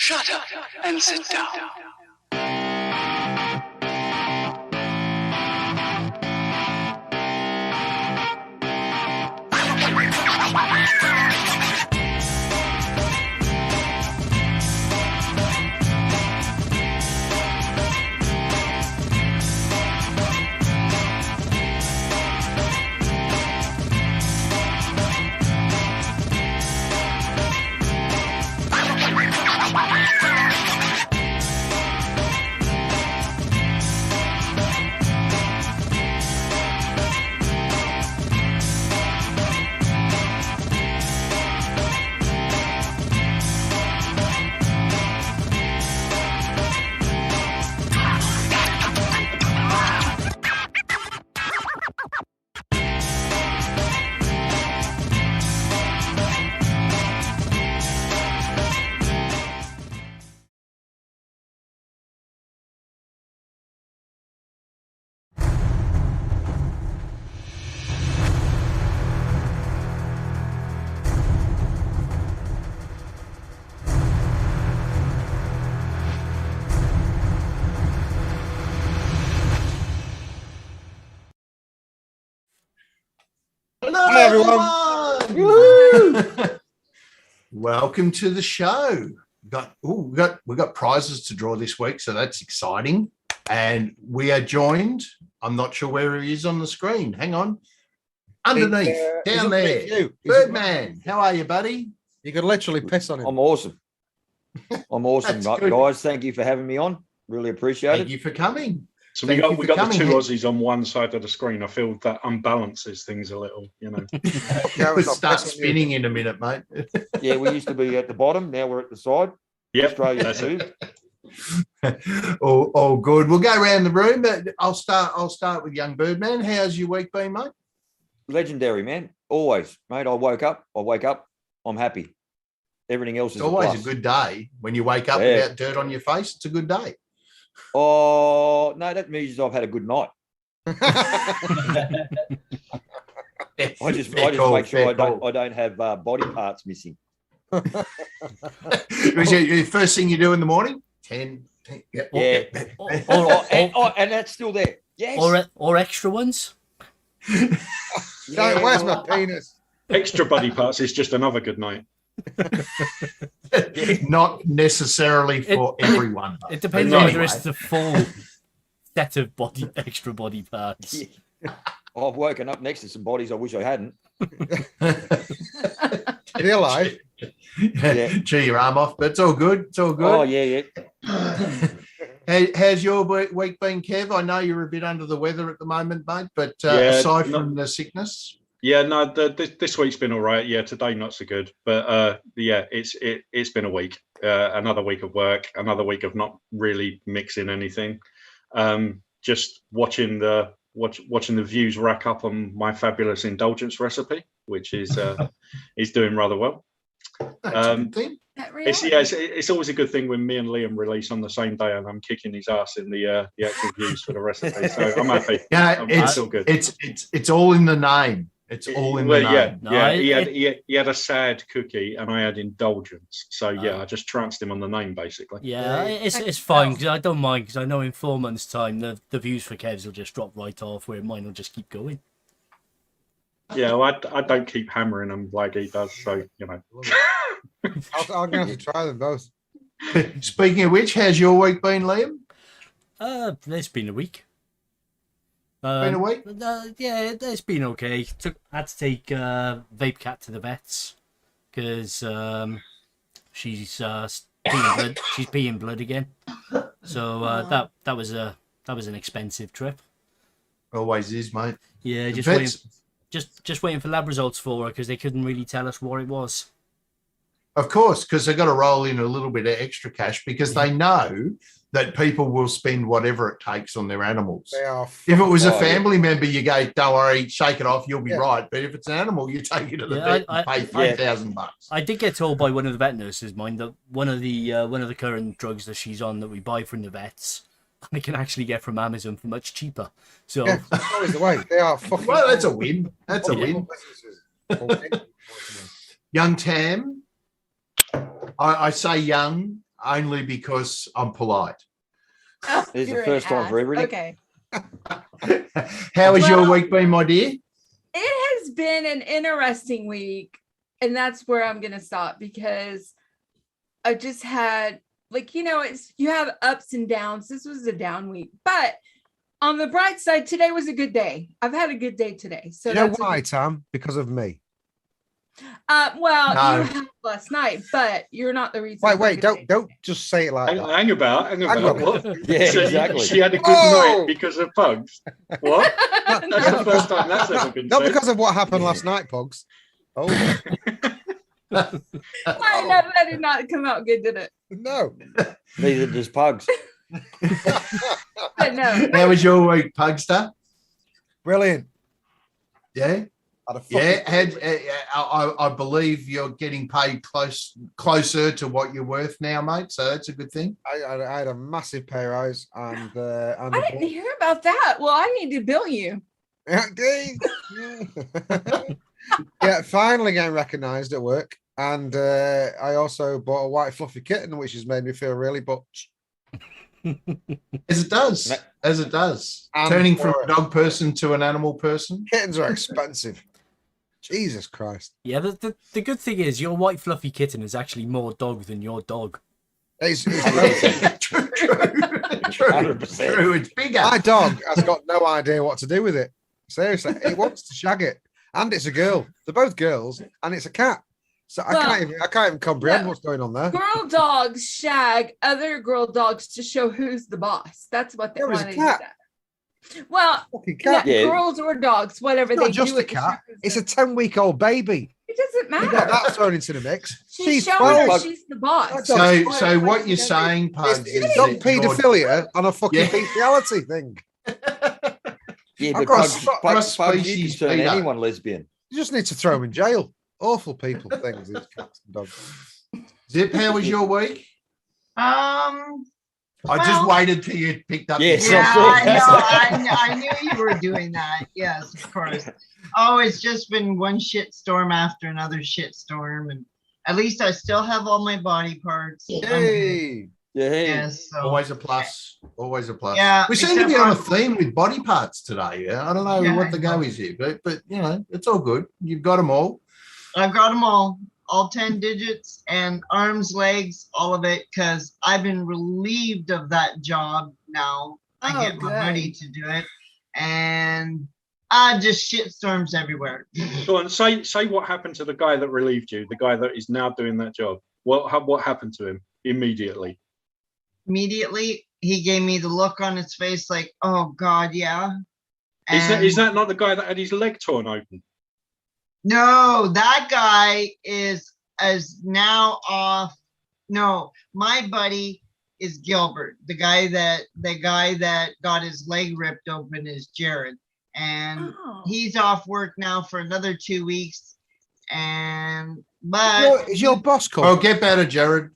Shut up and sit down. Hi everyone. Welcome to the show. We got prizes to draw this week, so that's exciting. And we are joined. I'm not sure where he is on the screen. Hang on. Underneath, down there. Birdman, how are you, buddy? You could literally piss on him. I'm awesome. I'm awesome, guys. Thank you for having me on. Really appreciate it. Thank you for coming. So we got the two Aussies on one side of the screen. I feel that unbalances things a little, you know. We'll start spinning in a minute, mate. Yeah, we used to be at the bottom. Now we're at the side. Yeah, Australia too. all good. We'll go around the room, but I'll start with young Birdman. How's your week been, mate? Legendary, man. Always, mate. I wake up. I'm happy. Everything else is always a good day. When you wake up without dirt on your face, it's a good day. Oh, no, that means I've had a good night. I just make sure I don't have body parts missing. Was your first thing you do in the morning? 10. Yeah. And that's still there. Yes. Or extra ones. Where's my penis? Extra body parts is just another good night. Not necessarily for everyone. It depends on whether it's the full set of extra body parts. Yeah. I've woken up next to some bodies I wish I hadn't. You're alive. Chew your arm off, but it's all good. It's all good. Oh, yeah. How's your week been, Kev? I know you're a bit under the weather at the moment, mate, but aside from the sickness. Yeah, no, this week's been all right. Yeah, today not so good, but it's been a week. Another week of work, another week of not really mixing anything. Just watching the views rack up on my fabulous indulgence recipe, which is doing rather well. That's a good thing. It's always a good thing when me and Liam release on the same day and I'm kicking his ass in the actual views for the recipe. So I'm happy. Yeah, it's all good. It's all in the name. It's all in the name. He had a sad cookie and I had indulgence. So I just trounced him on the name basically. Yeah, it's fine because I don't mind because I know in 4 months' time the views for Kev's will just drop right off where mine will just keep going. Yeah, well, I don't keep hammering them like he does, so you know. I'm going to have to try them both. Speaking of which, how's your week been, Liam? It's been a week. Been a week? Yeah, it's been okay. Had to take Vape Cat to the vets because she's peeing blood. She's peeing blood again. So that was an expensive trip. Always is, mate. Yeah, just waiting for lab results for her because they couldn't really tell us what it was. Of course, because they've got to roll in a little bit of extra cash because they know that people will spend whatever it takes on their animals. If it was a family member, you go, don't worry, shake it off, you'll be right. But if it's an animal, you take it to the vet and pay $3,000. I did get told by one of the vet nurses, mine, that one of the current drugs that she's on that we buy from the vets, I can actually get from Amazon for much cheaper. So that's always the way. They are fucking. Well, that's a win. That's a win. Young Tam, I say young. only because I'm polite. Oh, There's you're the an first time for ass. everything. Okay. How has your Well- week been, my dear? It has been an interesting week, and that's where I'm gonna stop because I just had it's you have ups and downs. This was a down week, but on the bright side, today was a good day. I've had a good day today. So You know that's a why, good- Tam? Because of me. Well, No. you had last night, but you're not the reason. Wait, for a wait, good day don't today. just say it like Hang, that. hang about. What? Yeah, So exactly. She had a good Oh! night because of pugs. What? That's No. the first time that's ever been Not said. because of what happened last night, Pugs. Oh I know that did not come out good, did it? no. Neither does pugs. But no. How was your week, Pugster? Brilliant. Yeah, Had a fucking- I believe you're getting paid closer to what you're worth now, mate. So that's a good thing. I had a massive pay rise and I didn't hear about that. Well, I need to bill you. yeah, finally getting recognised at work. And I also bought a white fluffy kitten, which has made me feel really butch. As it does. As it does. And Turning from for- a dog person to an animal person. Kittens are expensive. Jesus Christ. Yeah, the good thing is your white fluffy kitten is actually more dog than your dog. It's True. 100%. True. It's bigger. my dog has got no idea what to do with it. Seriously, it wants to shag it. And it's a girl. They're both girls, and it's a cat. So I can't even comprehend no. what's going on there. Girl dogs shag other girl dogs to show who's the boss. That's what they There was want a to do. cat. That. Well, Fucking cat. Yeah. girls or dogs, whatever It's they not just do. a it to cat. show who's It's a the- 10-week-old baby. It doesn't You got matter. that thrown into the mix. She's showing 12. her she's the boss. So Whatever what you're she does. saying, Pugs, It's is not that you're- paedophilia on a fucking Yeah. bestiality thing. Yeah, I've but got pugs, a pugs, cross pugs you species can turn peanut. anyone lesbian. You just need to throw them in jail. Awful people things, these cats and dogs. Zip, how was your week? I just Well- waited till you picked up. Yes. your- Yeah, So- I knew you were doing that. Yes, of course. Oh, it's just been one shit storm after another shit storm, and at least I still have all my body parts. I'm good. Hey. Yeah. Yes. So, Always a plus. Always a plus. Yeah, We seem to except be on a for- theme with body parts today. Yeah, I don't know Yeah, what I the go know. is here, but you know, it's all good. You've got them all. I've got them all 10 digits and arms, legs, all of it, because I've been relieved of that job now. I Oh, get my buddy good. to do it, and just shit storms everywhere. Go on, say what happened to the guy that relieved you, the guy that is now doing that job. What happened to him immediately? Immediately, he gave me the look on his face like, oh God, yeah. Is And- that not the guy that had his leg torn open? No, that guy is now off. No, my buddy is Gilbert. The guy that got his leg ripped open is Jared, and Oh. he's off work now for another 2 weeks. But Is your boss called? Well, get better, Jared.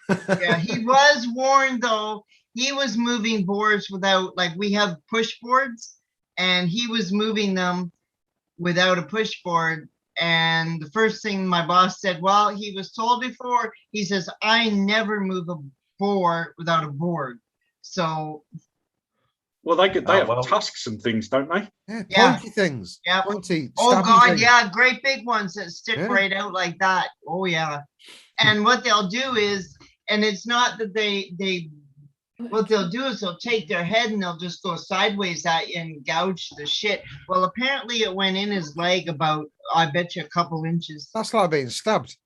yeah, he was warned though. He was moving boards without, like, we have push boards, and he was moving them without a push board. And the first thing my boss said, well, he was told before, he says, I never move a board without a board. So Well, they have well. tusks and things, don't they? Yeah, Yeah. pointy things. Yeah. Pointy. oh stabby God, things. yeah, great big ones that stick Yeah. right out like that. Oh yeah. And what they'll do is, and it's not that what they'll do is they'll take their head and they'll just go sideways at you and gouge the shit. Well, apparently it went in his leg about, I bet you, a couple inches. That's like being stabbed.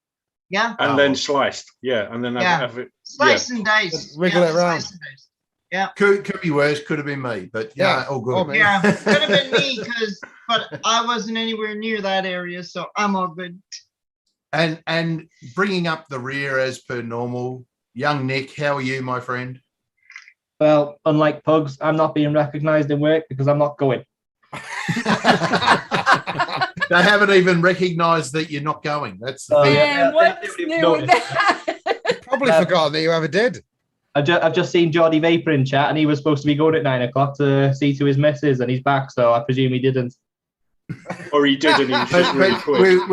Yeah, And Oh. then sliced. Yeah, and then Yeah. have it. slice and dice. Wiggle Yeah, it around. slice and dice. Could be worse. Could have been me, but yeah, all good. Oh, man. Yeah, could have been me, but I wasn't anywhere near that area, so I'm all good. And bringing up the rear as per normal. Young Nick, how are you, my friend? Well, unlike Pugs, I'm not being recognised in work because I'm not going. They haven't even recognised that you're not going. That's the Oh, thing. yeah. And what's they've new with noticed. that? Probably Yeah. forgotten that you ever did. I've just seen Geordie Vapor in chat, and he was supposed to be going at 9 o'clock to see to his missus, and he's back, so I presume he didn't. Or he did, and he was just really quick.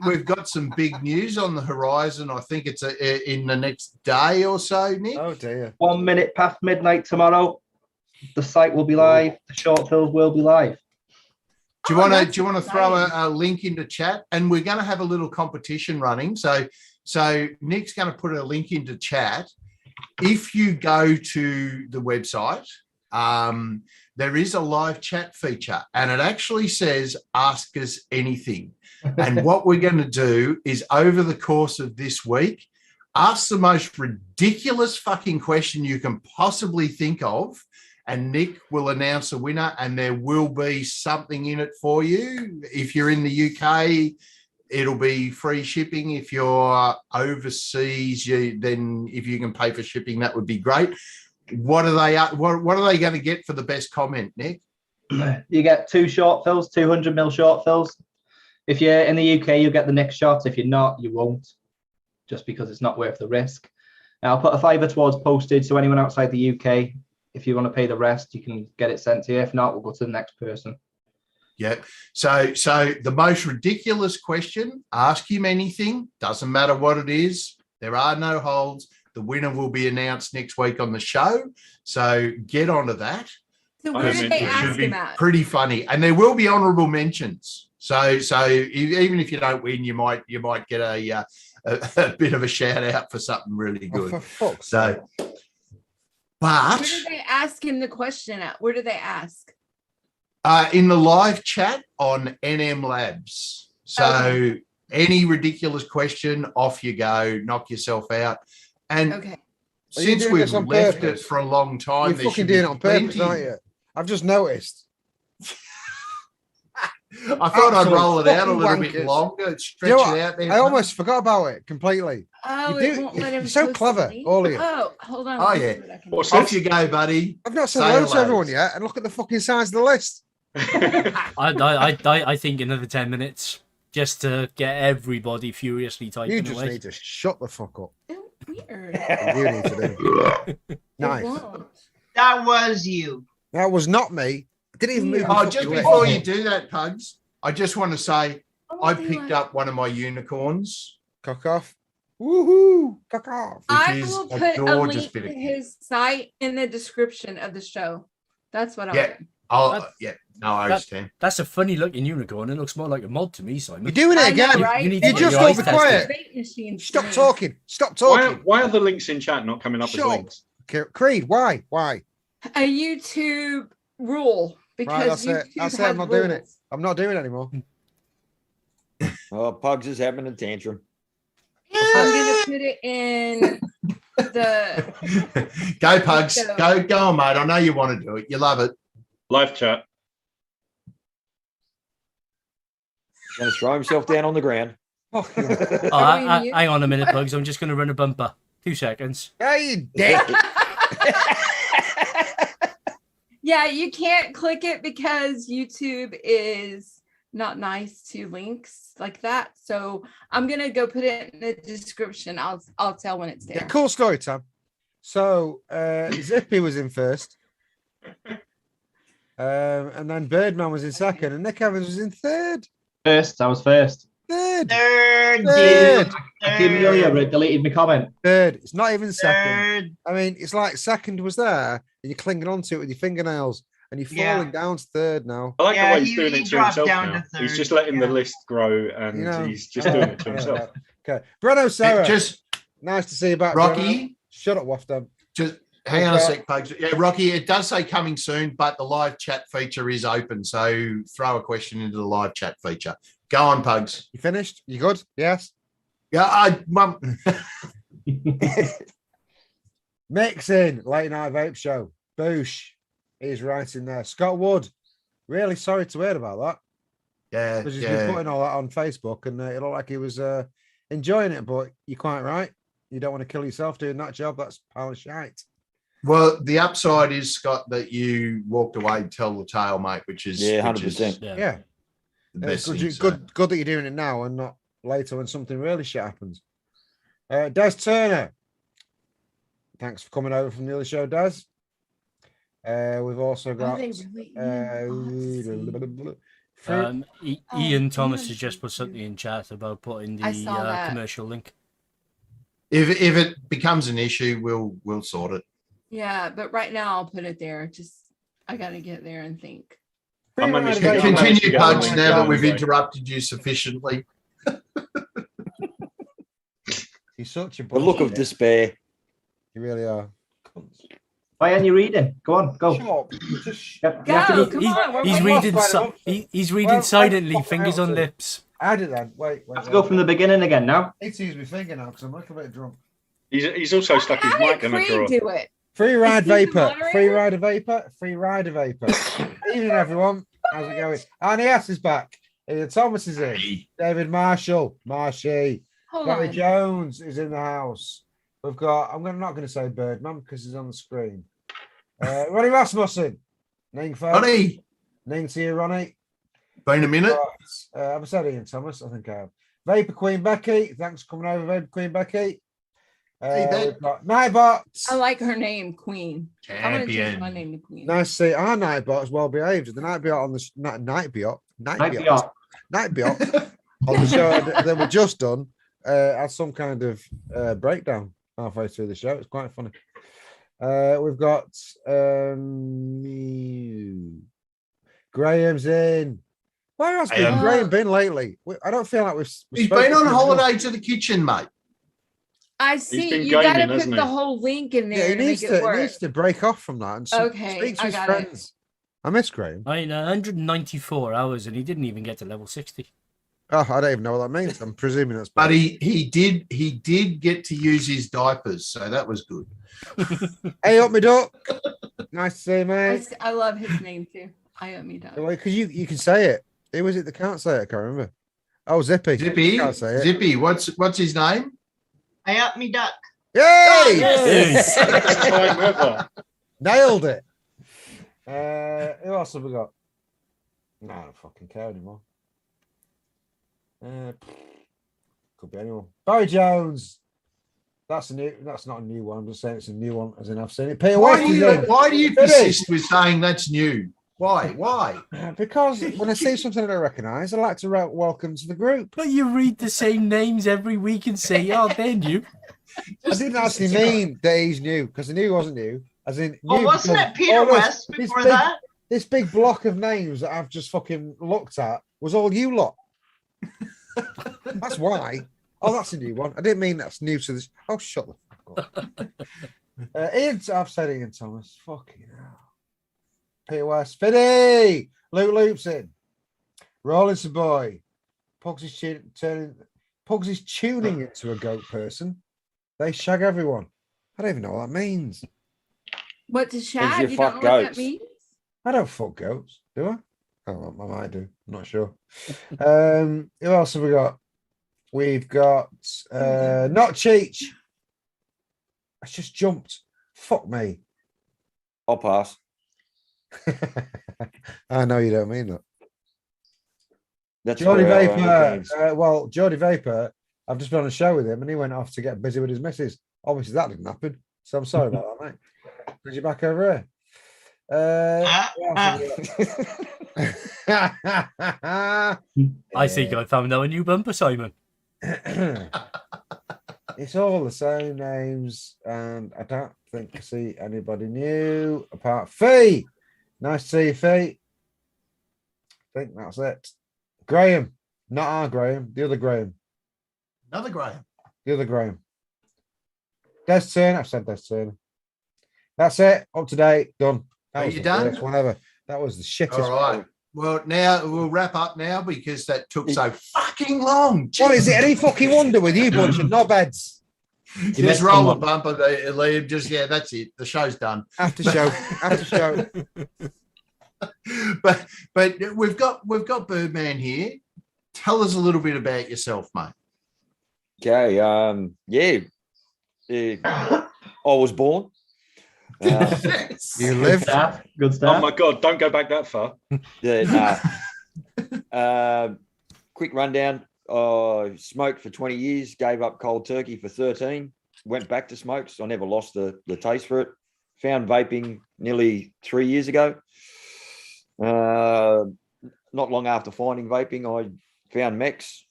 we've got some big news on the horizon. I think it's in the next day or so, Nick. Oh dear. 1 minute past midnight tomorrow. The site will be live. The short fills will be live. Do you want to throw a link into chat? And we're going to have a little competition running. So Nick's going to put a link into chat. If you go to the website, there is a live chat feature, and it actually says "Ask us anything." And what we're going to do is, over the course of this week, ask the most ridiculous fucking question you can possibly think of. And Nick will announce a winner, and there will be something in it for you. If you're in the UK, it'll be free shipping. If you're overseas, then if you can pay for shipping, that would be great. What are they going to get for the best comment, Nick? You get 2 short fills, 200 ml short fills. If you're in the UK, you'll get the next shot. If you're not, you won't, just because it's not worth the risk. Now, I'll put a £5 towards postage, so anyone outside the UK, if you want to pay the rest, you can get it sent to you. If not, we'll go to the next person. Yeah. So the most ridiculous question, ask him anything. Doesn't matter what it is. There are no holds. The winner will be announced next week on the show. So get onto that. So where did they It ask should be him at? pretty funny. And there will be honourable mentions. So even if you don't win, you might get a bit of a shout out for something really good. Oh, for fuck's So, sake. but Where did they ask him the question at? Where did they ask? in the live chat on NM Labs. So Okay. any ridiculous question, off you go, knock yourself out. And Okay. Are you since doing we've this on left it purpose? for a long time, You're there fucking should be doing it on purpose, plenty. aren't you? I've just noticed. I thought I'd Absolute roll it out a fucking little bit wankers. longer, stretch You know what? it out there. I almost forgot about it completely. Oh, You it do- won't let him you're so post clever, the link? all of you. Oh, hold on. Oh, let me yeah. see what I can What's do. Off you go, buddy. I've not said Say hello to hello. everyone yet, and look at the fucking size of the list. I think another 10 minutes just to get everybody furiously typing You just away. need to shut the fuck up. Oh, weird. You need to do. It Nice. won't. That was you. That was not me. I didn't even move. Yeah. the Oh, fucking just list. before you do that, Pugs, I just want to say Oh, I they picked like- up one of my unicorns. Cock off. Woohoo! Cock off. I is will a put a gorgeous link bit to of kit. his site in the description of the show. That's what I'll Yeah. do. Oh, yeah. No, I understand. That's a funny looking unicorn. It looks more like a mod to me, Simon. You're doing I it know, again. right? You need to You get just your got eyes to be tested. quiet. Vape machines Stop for me. talking. Stop why, talking. why are the links in chat not coming up Shut as up. links? Creed, why? Why? A YouTube rule because that's it. YouTube That's it. has I'm not doing it. rules. I'm not doing it anymore. Oh, Pugs is having a tantrum. I'm gonna put it in the Go, Pugs. So- Go on, mate. I know you want to do it. You love it. Live chat. He's going to throw himself down on the ground. Oh, Are we hang on a minute, Bugs. I'm just going to run a bumper. 2 seconds. Hey, you dick. Yeah, you can't click it because YouTube is not nice to links like that. So I'm gonna go put it in the description. I'll tell when it's Yeah, there. cool story, Tom. So Zippy was in first. And then Birdman was in second, and Nick Evans was in third. First, I was first. Third. Third, Third. dude. Amelia deleted my comment. Third. It's not even second. Third. I mean, it's like second was there, and you're clinging onto it with your fingernails, and you're Yeah. falling down to third now. I like Yeah, the way he's he- doing he it to dropped himself down now. to He's third, just letting the yeah. list grow, and You know, he's just doing it to I know himself. that. Okay. Breno Sarah. Just, nice to see you back. Breno. Rocky, Shut up, Wafton. just hang on a sec, Pugs. Yeah, Rocky, it does say coming soon, but the live chat feature is open. So throw a question into the live chat feature. Go on, Pugs. You finished? You good? Yes. Yeah, Mixing late night vape show. Boosh. He's right in there. Scott Wood. Really sorry to hear about that. yeah, Because he's been yeah. putting all that on Facebook, and it looked like he was enjoying it. But you're quite right. You don't want to kill yourself doing that job. That's pile of shite. Well, the upside is, Scott, that you walked away to tell the tale, mate, which is Yeah, which is 100%. Yeah. Yeah. the It's best good, thing, so. good that you're doing it now and not later when something really shit happens. Des Turner. Thanks for coming over from the other show, Des. We've also Are got they really eating Ian Thomas has just put something in chat about putting I the saw that. commercial link. If it becomes an issue, we'll sort it. Yeah, but right now I'll put it there. Just I gotta get there and think. I managed to Continue, get- I managed to Continue, get Pugs, on now that we've anyway. interrupted you sufficiently. You're such a The look of bullshit. despair. You really are. Why aren't you reading? Go on, go. Shut up. Just Yep, you have to Go, do- come He's, on. he's we're reading. lost by the He's reading Well, silently, fucking fingers hell, on dude. lips. I did then. Wait. have to go from the beginning again now. Need to use my finger now because I'm a little bit drunk. He's also stuck his How mic did in a Creed drawer. do it? Free ride Is he the vapor. moderator? Free rider vapor. Free rider vapor. Evening, everyone. How's it going? Anias is back. Ian Thomas is in. David Marshall. Marshy. Hold Gary on. Jones is in the house. We've got, not going to say Birdman because he's on the screen. Ronnie Rasmussen. Ning folks. Ronnie, Ning to you, Ronnie. been a minute. I've said Ian Thomas. I think I have. Vapor Queen Becky. Thanks for coming over, Vapor Queen Becky. Hey, Ben. We've got Nightbots. I like her name, Queen. I'm gonna change my Champion. name to Queen. Nice to see our Nightbot is well behaved. The Nightbot on the Nightbot on the show that we just done had some kind of breakdown halfway through the show. It's quite funny. We've got Graham's in. Where has Graham been lately? I don't feel like we've He's spoken been on to him holiday to the kitchen, mate. I see. been You gotta gaming, put hasn't the he? whole link in enough. there Yeah, to make it he work. needs to break off from that and Okay, speak to I his got it. friends. I miss Graham. I mean, 194 hours, and he didn't even get to level 60. Oh, I don't even know what that means. I'm presuming that's But bad. he did get to use his diapers, so that was good. Hey up, me duck. Nice to see you, I, mate. s- I love his name too. I owe me that. Because you can say it. Who was it that can't say it? I can't remember. Oh, Zippy. Zippy, Can't say it. Zippy, what's his name? I up me duck. Yay! Yes. Time ever. Nailed it. Who else have we got? No, I don't fucking care anymore. Could be anyone. Barry Jones. That's not a new one. I'm just saying it's a new one, as in I've seen it. Peter West is in. Why do you Finish. persist with saying that's new? Why? Because when I see something that I recognise, I like to write welcome to the group. But you read the same names every week and say, "Oh, they're new." I didn't actually mean that he's new because I knew he wasn't new. As in, Well, new wasn't because it Peter all this- West this before big- that? This big block of names that I've just fucking looked at was all you lot. That's why. Oh, that's a new one. I didn't mean that's new to this. Oh, shut the fuck up. I've said Ian Thomas. Fucking hell. Peter West. Fiddy! Luke Loops in. Rollins boy. Pugs is tuning into a goat person. They shag everyone. I don't even know what that means. What to shag? you You fuck don't know what that goats. means? I don't fuck goats, do I? Oh, I might do. I'm not sure. Who else have we got? We've got not Cheech. I just jumped. Fuck me. I'll pass. I know you don't mean that. That's Geordie for our own Vapor. opinions. Well, Geordie Vapor, I've just been on a show with him and he went off to get busy with his missus. Obviously, that didn't happen. So I'm sorry about that, mate. Bring you back over here. What else have we got? I think I found out a new bumper, Simon. It's all the same names, and I don't think I see anybody new apart Fee. Nice to see you, Fee. I think that's it. Graham, not our Graham, the other Graham. Another Graham. The other Graham. Des Turner. I've said Des Turner. That's it. Up to date. Done. That Are was you the done? worst one ever. That was the shittest. All right. one. Well, now we'll wrap up now because that took so fucking long. What is it? Any fucking wonder with you bunch of knobheads? Just roll the bumper, Liam. Just that's it. The show's done. After show. After show. But we've got Birdman here. Tell us a little bit about yourself, mate. Okay. I was born. You Good lived. stuff. Good Oh stuff. my God! Don't go back that far. Yeah, quick rundown. Smoked for 20 years, gave up cold turkey for 13, went back to smokes. I never lost the taste for it. Found vaping nearly 3 years ago. not long after finding vaping, I found Mex,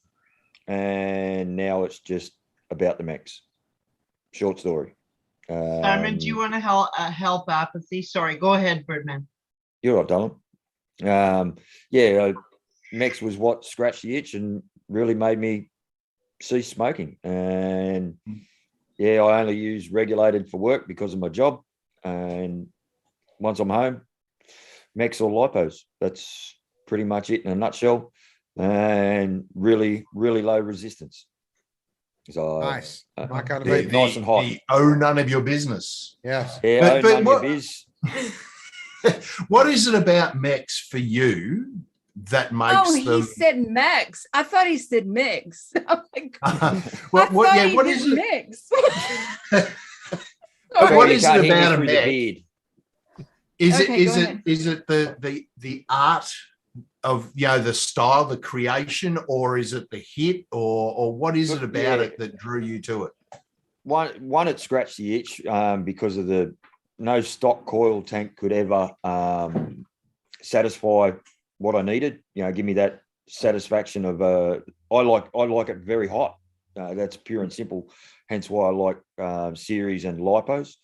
and now it's just about the Mex. Short story. Simon, do you want to help apathy? Sorry, go ahead, Birdman. You're right, Dylan. Mex was what scratched the itch and really made me cease smoking. And yeah, I only use regulated for work because of my job. And once I'm home, Mex or lipos. That's pretty much it in a nutshell. And really, really low resistance. So Nice. My kind of The, vape. nice and hot. the oh, none of your business. Yes. Yeah, But none of your what- biz. What is it about Mex for you that makes Oh, he them? said Mex. I thought he said mix. I'm like, what I what thought he is did it? mix. But Sorry. what You is it can't hear me about a through the Mex? beard. Is Okay, go it ahead. is it the art of the style, the creation, or is it the hit, or what is it about Yeah. it that drew you to it? One, it scratched the itch because of the no stock coil tank could ever satisfy what I needed. Give me that satisfaction of I like it very hot. That's pure and simple. Hence why I like series and lipos.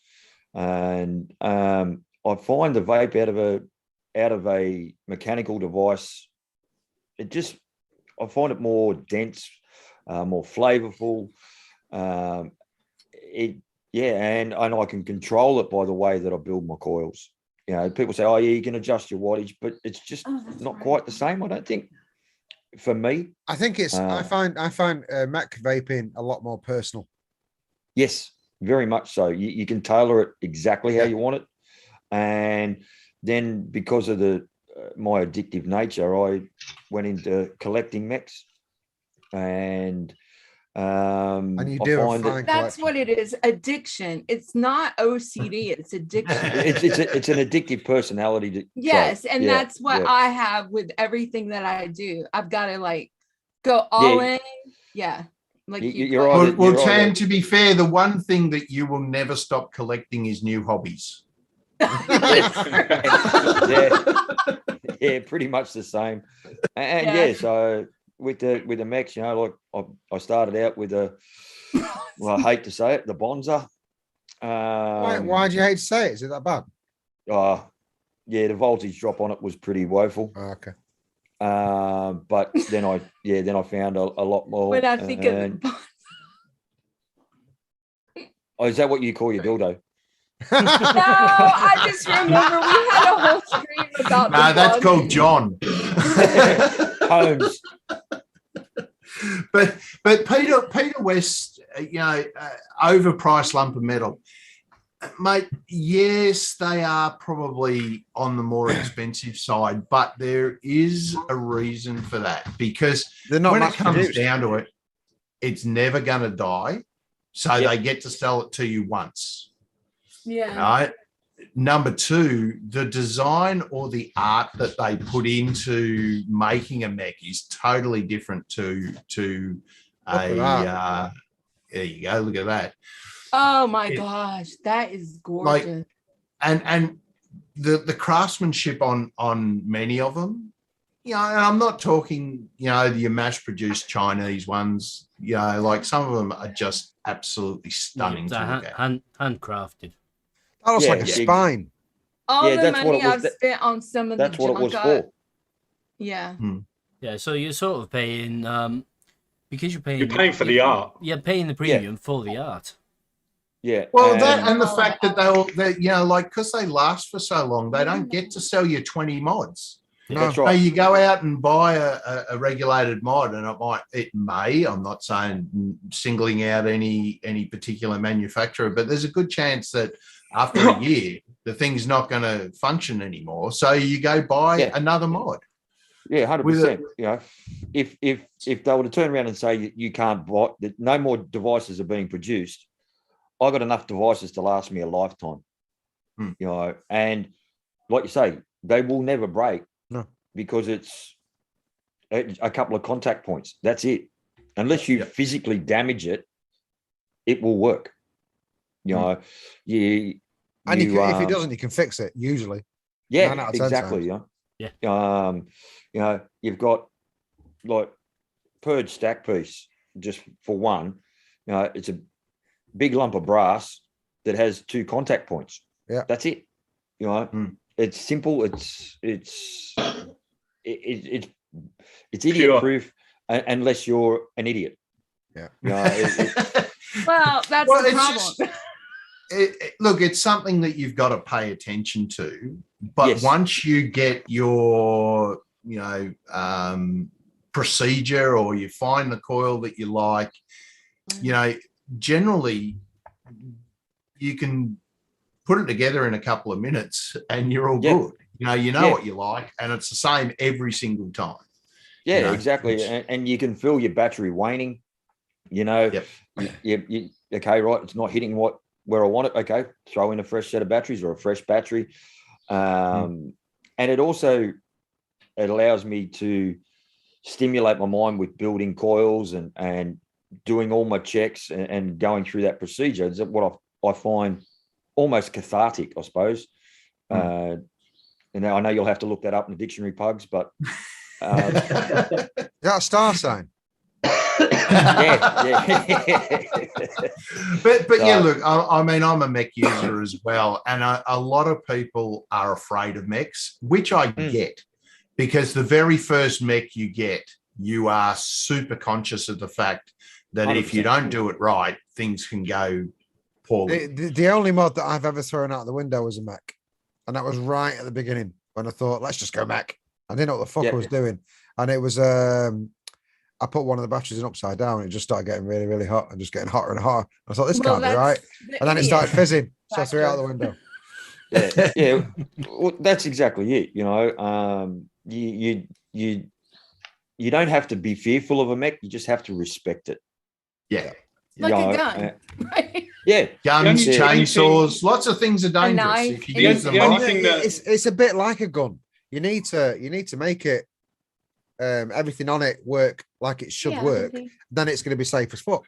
And I find the vape out of a mechanical device, I find it more dense, more flavorful. And I can control it by the way that I build my coils. People say, oh yeah, you can adjust your wattage, but it's just Oh, not that's quite right. the same, I don't think, for me. I think it's. I find mech vaping a lot more personal. Yes, very much so. You can tailor it exactly how Yeah. you want it. And then because of my addictive nature, I went into collecting mechs. And you I do a find fine That's collection. what it is. Addiction. It's not OCD. It's addiction. it's an addictive personality. Yes, trait. and Yeah, that's what yeah. I have with everything that I do. I've got to go all Yeah. in. Yeah. Like You're Well, right. well, You're Tam, right. to be fair, the one thing that you will never stop collecting is new hobbies. Yeah, pretty much the same. And Yeah. so with the mechs, I started out with I hate to say it, the Bonza. Why do you hate to say it? Is it that bad? Yeah, the voltage drop on it was pretty woeful. Oh, okay. But then I found a lot more. when I think of and- it. Oh, is that what you call your dildo? No, I just remember we had a whole stream about No, the that's bond. called John. Holmes. But Peter West, overpriced lump of metal, mate. Yes, they are probably on the more expensive side, but there is a reason for that, because They're not when it mass comes produced. down to it, it's never going to die. So Yep. they get to sell it to you once. Yeah. Right. Number two, the design or the art that they put into making a mech is totally different to Look at that. there you go. Look at that. Oh my It- gosh, that is gorgeous. And the craftsmanship on many of them, and I'm not talking, your mass produced Chinese ones, like some of them are just absolutely stunning to look at. Handcrafted. That looks Yeah, like a yeah. spine. All Yeah, the that's what money it was. I've spent on some of That's the what it junk was I- for. Yeah. Yeah, so you're sort of paying because you're paying for the art. You're paying the premium for the art. Yeah. Well, that and the Oh, fact that because they last for so long, they don't get to sell you 20 mods. No. That's So right. you go out and buy a regulated mod, and I'm not saying singling out any particular manufacturer, but there's a good chance that after a year, the thing's not going to function anymore. So you go buy Yeah. another mod. Yeah, 100%. With If they were to turn around and say you can't buy, that no more devices are being produced, I got enough devices to last me a lifetime. And like you say, they will never break. No. Because it's a couple of contact points. That's it. Unless you physically damage it, it will work. And if it doesn't, you can fix it usually. Yeah, 9 out of 10 exactly. times. Yeah. Yeah. You know, you've got like purge stack piece just for one. You know, it's a big lump of brass that has 2 contact points. Yeah. That's it. You know, it's simple. It's idiot Pure. proof unless you're an idiot. Yeah. You know, Well, that's Well, the it's problem. look, it's something that you've got to pay attention to. But Yes. once you get your, procedure, or you find the coil that you like, generally you can put it together in a couple of minutes and you're all good. You know what you like, and it's the same every single time. Yeah, exactly. And you can feel your battery waning. You know, you okay, right? It's not hitting where I want it. Okay, throw in a fresh set of batteries or a fresh battery. And it also allows me to stimulate my mind with building coils and doing all my checks and going through that procedure. Is what I find almost cathartic, I suppose. And I know you'll have to look that up in the dictionary, Pugs, but Is that a star sign? yeah. But yeah, look, I mean, I'm a mech user as well, and a lot of people are afraid of mechs, which I get, because the very first mech you get, you are super conscious of the fact that 100%. if you don't do it right, things can go poorly. The only mod that I've ever thrown out the window was a mech, and that was right at the beginning when I thought, let's just go mech. I didn't know what the fuck I was doing, and it was I put one of the batteries in upside down, and it just started getting really, really hot and just getting hotter and hotter. I thought this can't be right, and then it started fizzing, so I threw it out the window. Yeah. Well, that's exactly it. You know, you don't have to be fearful of a mech. You just have to respect it. Yeah. Like a gun, right? Yeah. Guns, The only chainsaws, lots of things are dangerous knife. if you use them The only right. thing that It's a bit like a gun. You need to make it everything on it work like it should work. Then it's going to be safe as fuck.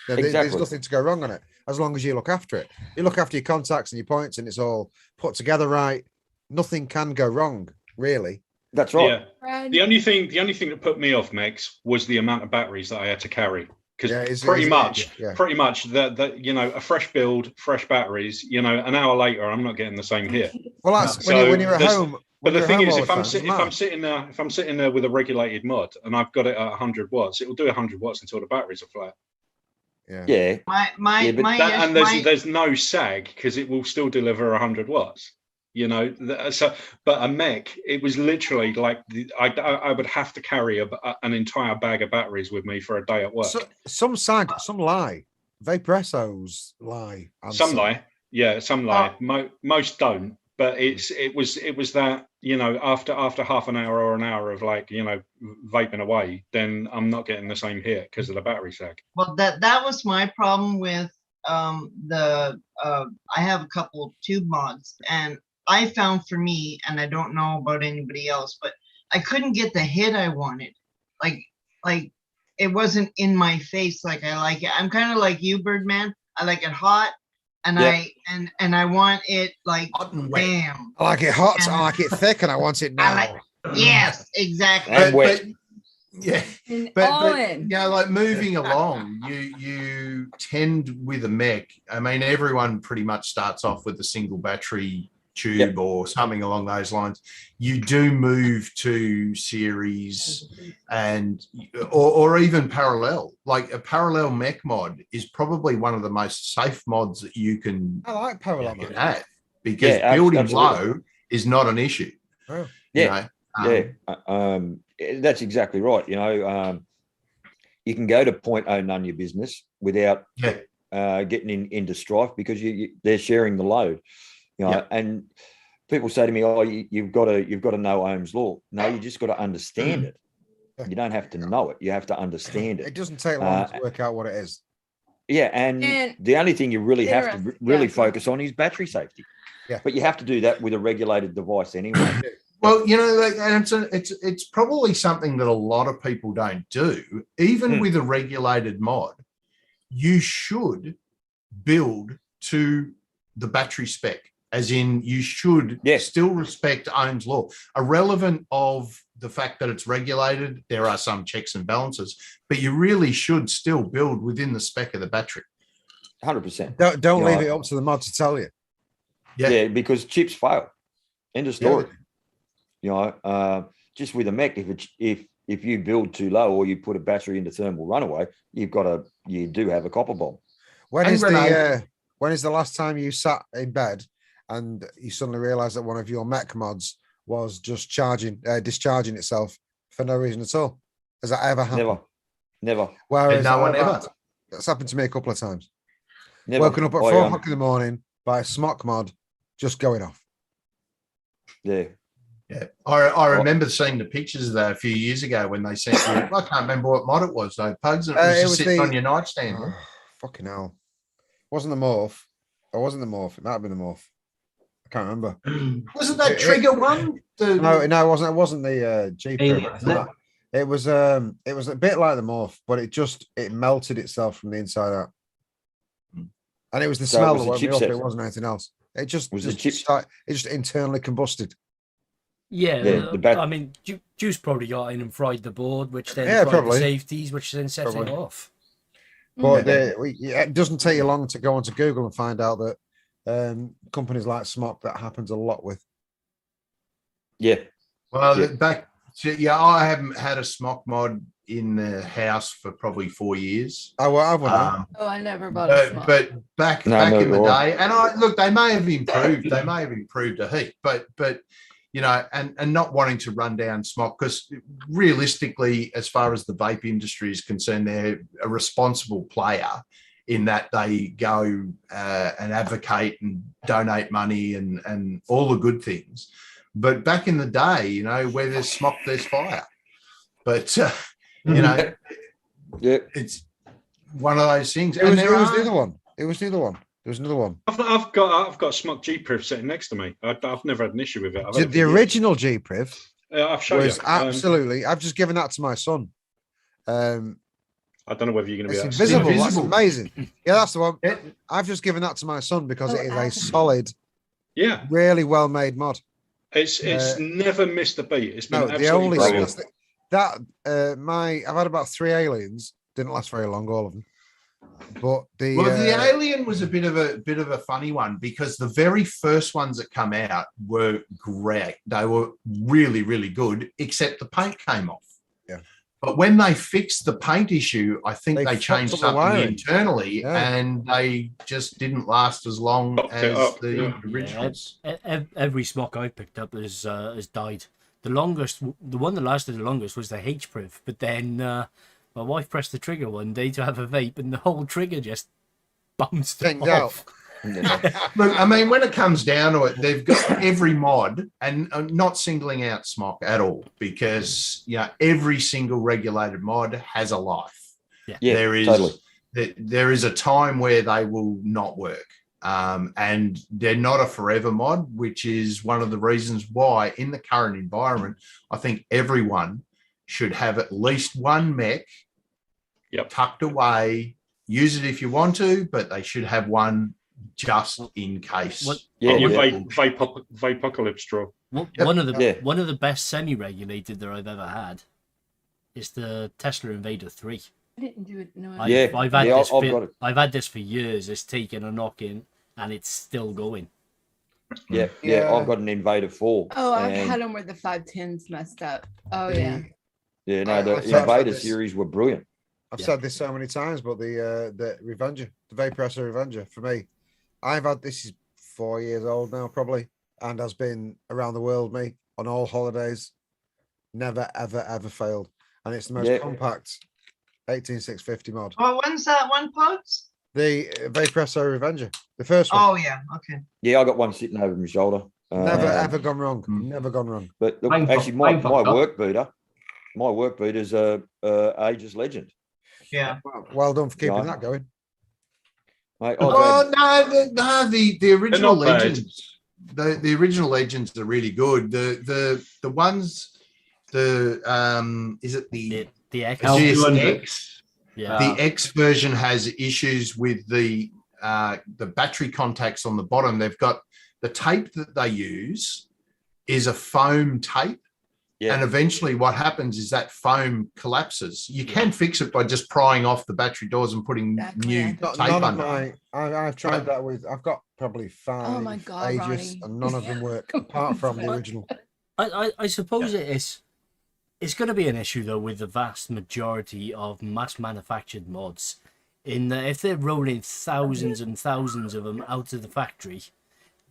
There's nothing to go wrong on it as long as you look after it. You look after your contacts and your points, and it's all put together right. Nothing can go wrong, really. That's right. Yeah. The only thing that put me off mechs was the amount of batteries that I had to carry. Because pretty much the a fresh build, fresh batteries, an hour later, I'm not getting the same hit. Well, that's when you're at home. But the thing is, if I'm sitting there with a regulated mod and I've got it at 100 watts, it will do 100 watts until the batteries are flat. Yeah. There's no sag because it will still deliver 100 watts. But a mech, it was literally like I would have to carry an entire bag of batteries with me for a day at work. So, some sag, some lie. Vaporessos lie. Some lie, some lie. Most don't. But it was that after half an hour or an hour of vaping away, then I'm not getting the same hit because of the battery sag. Well, that was my problem with I have a couple of tube mods, and I found for me, and I don't know about anybody else, but I couldn't get the hit I wanted. Like it wasn't in my face like I like it. I'm kind of like you, Birdman. I like it hot, and I want it like hot and wet. Bam. I like it hot, I like it thick, and I want it now. Yes, exactly. And wet. But like moving along, you tend with a mech. I mean, everyone pretty much starts off with a single battery tube or something along those lines. You do move to series and or even parallel. Like a parallel mech mod is probably one of the most safe mods that you can. I like parallel get at because building low is not an issue. Oh. That's exactly right. You can go to 0.0 none your business without getting into strife because they're sharing the load. And people say to me, "Oh, you've got to know Ohm's law." No, you just got to understand it. You don't have to know it; you have to understand it. It doesn't take long to work out what it is. Yeah, and the only thing you really have to really focus on is battery safety. Yeah, but you have to do that with a regulated device anyway. Well, and it's probably something that a lot of people don't do. Even with a regulated mod, you should build to the battery spec as in you should still respect Ohm's law, irrelevant of the fact that it's regulated. There are some checks and balances, but you really should still build within the spec of the battery. 100%. Don't leave it up to the mod to tell you. Yeah, because chips fail. End of story. You know, just with a mech, if you build too low or you put a battery into thermal runaway, you do have a copper bomb. When is the last time you sat in bed and you suddenly realized that one of your mech mods was just discharging itself for no reason at all? Has that ever happened? Never. Whereas no one ever. That's happened to me a couple of times. Never. Woken up at 4 o'clock in the morning by a smock mod just going off. Yeah. Yeah, I remember seeing the pictures of that a few years ago when they sent you. I can't remember what mod it was though. Pugs, it was just sitting on your nightstand. Fucking hell! Wasn't the morph? Or wasn't the morph? It might have been the morph. I can't remember. Wasn't that trigger one? No, it wasn't. It wasn't the G. It was a bit like the morph, but it melted itself from the inside out. And it was the smell that woke me up. It wasn't anything else. It just internally combusted. Yeah, I mean, Juice probably got in and fried the board, which then fried the safeties, which then set it off. But it doesn't take you long to go onto Google and find out that companies like Smock, that happens a lot with. Yeah. Well, I haven't had a Smock mod in the house for probably 4 years. Oh, well, I never bought a Smock. But back in the day, and they may have improved. They may have improved a heap, but you know, and not wanting to run down Smock, because realistically, as far as the vape industry is concerned, they're a responsible player in that they go and advocate and donate money and all the good things. But back in the day, you know, where there's Smock, there's fire. But you know, it's one of those things. It was the other one. It was the other one. There was another one. I've got a Smock G-Priv sitting next to me. I've never had an issue with it. The original G-Priv I've shown was you. Absolutely. I've just given that to my son. I don't know whether you're going to be invisible. That's amazing. Yeah, that's the one. I've just given that to my son because it is a solid, really well made mod. It's never missed a beat. It's been the only that I've had about 3 aliens. Didn't last very long, all of them. But the alien was a bit of a funny one, because the very first ones that come out were great. They were really, really good, except the paint came off. Yeah. But when they fixed the paint issue, I think they changed something internally, and they just didn't last as long as the originals. Every Smock I picked up has died. The one that lasted the longest was the H-Priv, but then my wife pressed the trigger one day to have a vape, and the whole trigger just bounced off. Look, I mean, when it comes down to it, they've got every mod, and I'm not singling out Smock at all, because every single regulated mod has a life. There is a time where they will not work, and they're not a forever mod, which is one of the reasons why, in the current environment, I think everyone should have at least one mech tucked away. Use it if you want to, but they should have one just in case. Vapocalypse draw. One of the best semi-regulated that I've ever had is the Tesla Invader 3. I didn't do it. No, I've had this for years. It's taken a knock-in and it's still going. Yeah. I've got an Invader 4. Oh, I've had them where the 510s messed up. Oh yeah. Yeah, no, the Invader series were brilliant. I've said this so many times, but the Revenger, the Vaporessa Revenger, for me, this is 4 years old now, probably, and has been around the world, on all holidays. Never, ever, ever failed. And it's the most compact 18650 mod. Oh, when's that one, Pugs? The Vaporessa Revenger, the first one. Oh, yeah, okay. Yeah, I got one sitting over my shoulder. Never, ever gone wrong. Never gone wrong. But look, actually, my work beater is a Aegis Legend. Yeah. Well done for keeping that going. Mate, the original Legends. The original Legends are really good. The ones, is it the X? X? Yeah. The X version has issues with the the battery contacts on the bottom, they've got the tape that they use is a foam tape. Yeah. And eventually what happens is that foam collapses. You can fix it by just prying off the battery doors and putting new tape under. I've tried that with, I've got probably 5 Oh my God, ages Ronnie. and none of them work apart from the original. I suppose it's going to be an issue though with the vast majority of mass manufactured mods, in that if they're rolling thousands and thousands of them out of the factory,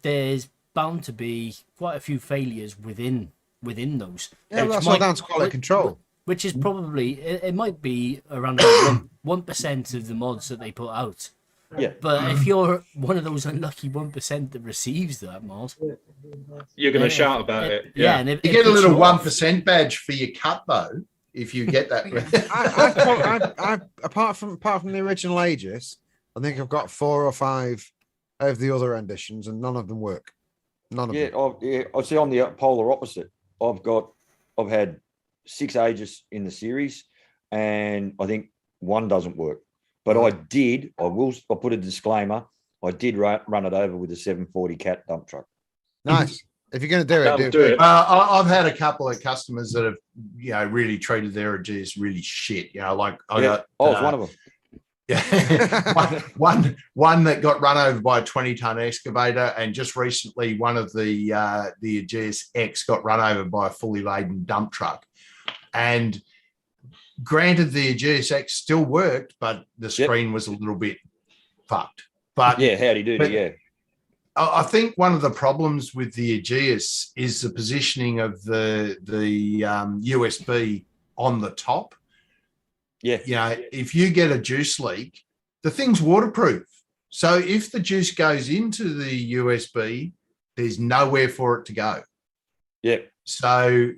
there's bound to be quite a few failures within those. Yeah, well, that's all down to quality control. Which is probably, it might be around 1% of the mods that they put out. Yeah. But if you're one of those unlucky 1% that receives that mod, you're going to shout about it. Yeah, and you get a little 1% badge for your cut though, if you get that. I apart from the original Aegis, I think I've got 4 or 5 of the other renditions, and none of them work. None of them. I see. I'm the polar opposite. I've had 6 Aegis in the series, and I think 1 doesn't work. But I'll put a disclaimer. I did run it over with a 740 cat dump truck. Nice. If you're going to do it. I've had a couple of customers that have, really treated their Aegis really shit. I was one of them. Yeah, one that got run over by a 20-ton excavator, and just recently one of the Aegis X got run over by a fully laden dump truck. And granted, the Aegis X still worked, but the screen was a little bit fucked. But howdy doody, yeah. I think one of the problems with the Aegis is the positioning of the USB on the top. Yeah. If you get a juice leak, the thing's waterproof. So if the juice goes into the USB, there's nowhere for it to go. Yeah. So,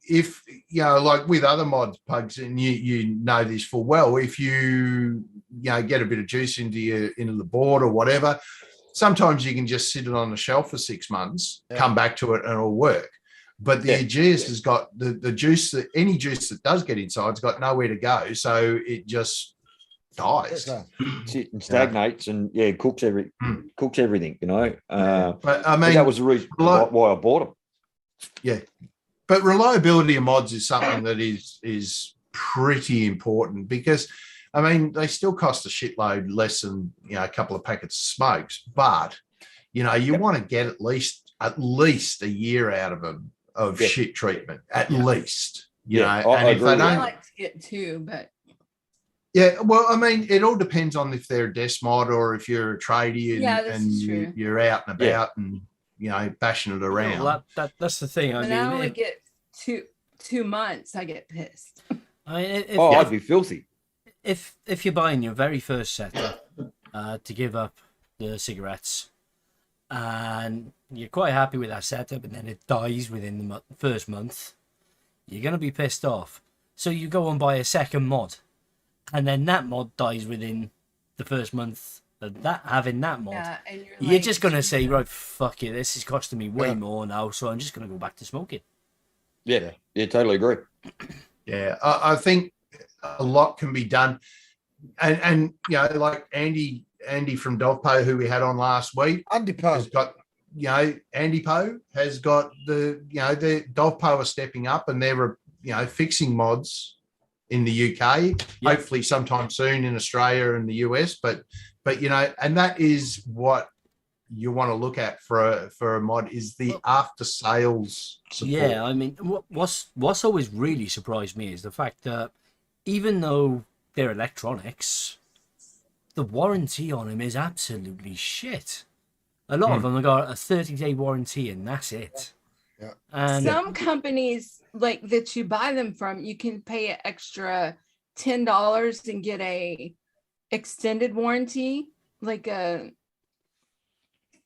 if, like with other mods, Pugs, and you know this full well, if you get a bit of juice into the board or whatever, sometimes you can just sit it on the shelf for 6 months, come back to it, and it'll work. But the Aegis has got the juice, that any juice that does get inside has got nowhere to go, so it just dies. It stagnates and cooks everything. But I mean, that was the reason why I bought them. Yeah, but reliability of mods is something that is pretty important, because I mean they still cost a shitload less than a couple of packets of smokes, but you want to get at least a year out of them of shit treatment, at least, and if they don't, I like to get 2, but well, I mean, it all depends on if they're a desk mod or if you're a tradie and you're out and about and bashing it around. Well, that's the thing. I only get 2 months. I get pissed. I'd be filthy. If you're buying your very first setup to give up the cigarettes, and you're quite happy with that setup, and then it dies within the first month, you're going to be pissed off. So you go and buy a second mod, and then that mod dies within the first month of having that mod. And you're just going to say, right, fuck it, this is costing me way more now, so I'm just going to go back to smoking. Yeah, totally agree. Yeah, I think a lot can be done. And like Andy from Dovpo, who we had on last week, Andy Poe has got, Andy Poe has got the Dovpo are stepping up, and they're fixing mods in the UK, hopefully sometime soon in Australia and the US. But and that is what you want to look at for a mod, is the after sales support. Yeah, I mean, what's always really surprised me is the fact that even though they're electronics, the warranty on them is absolutely shit. A lot of them have got a 30-day warranty, and that's it. Yeah. And some companies like that you buy them from, you can pay an extra $10 and get a extended warranty, like a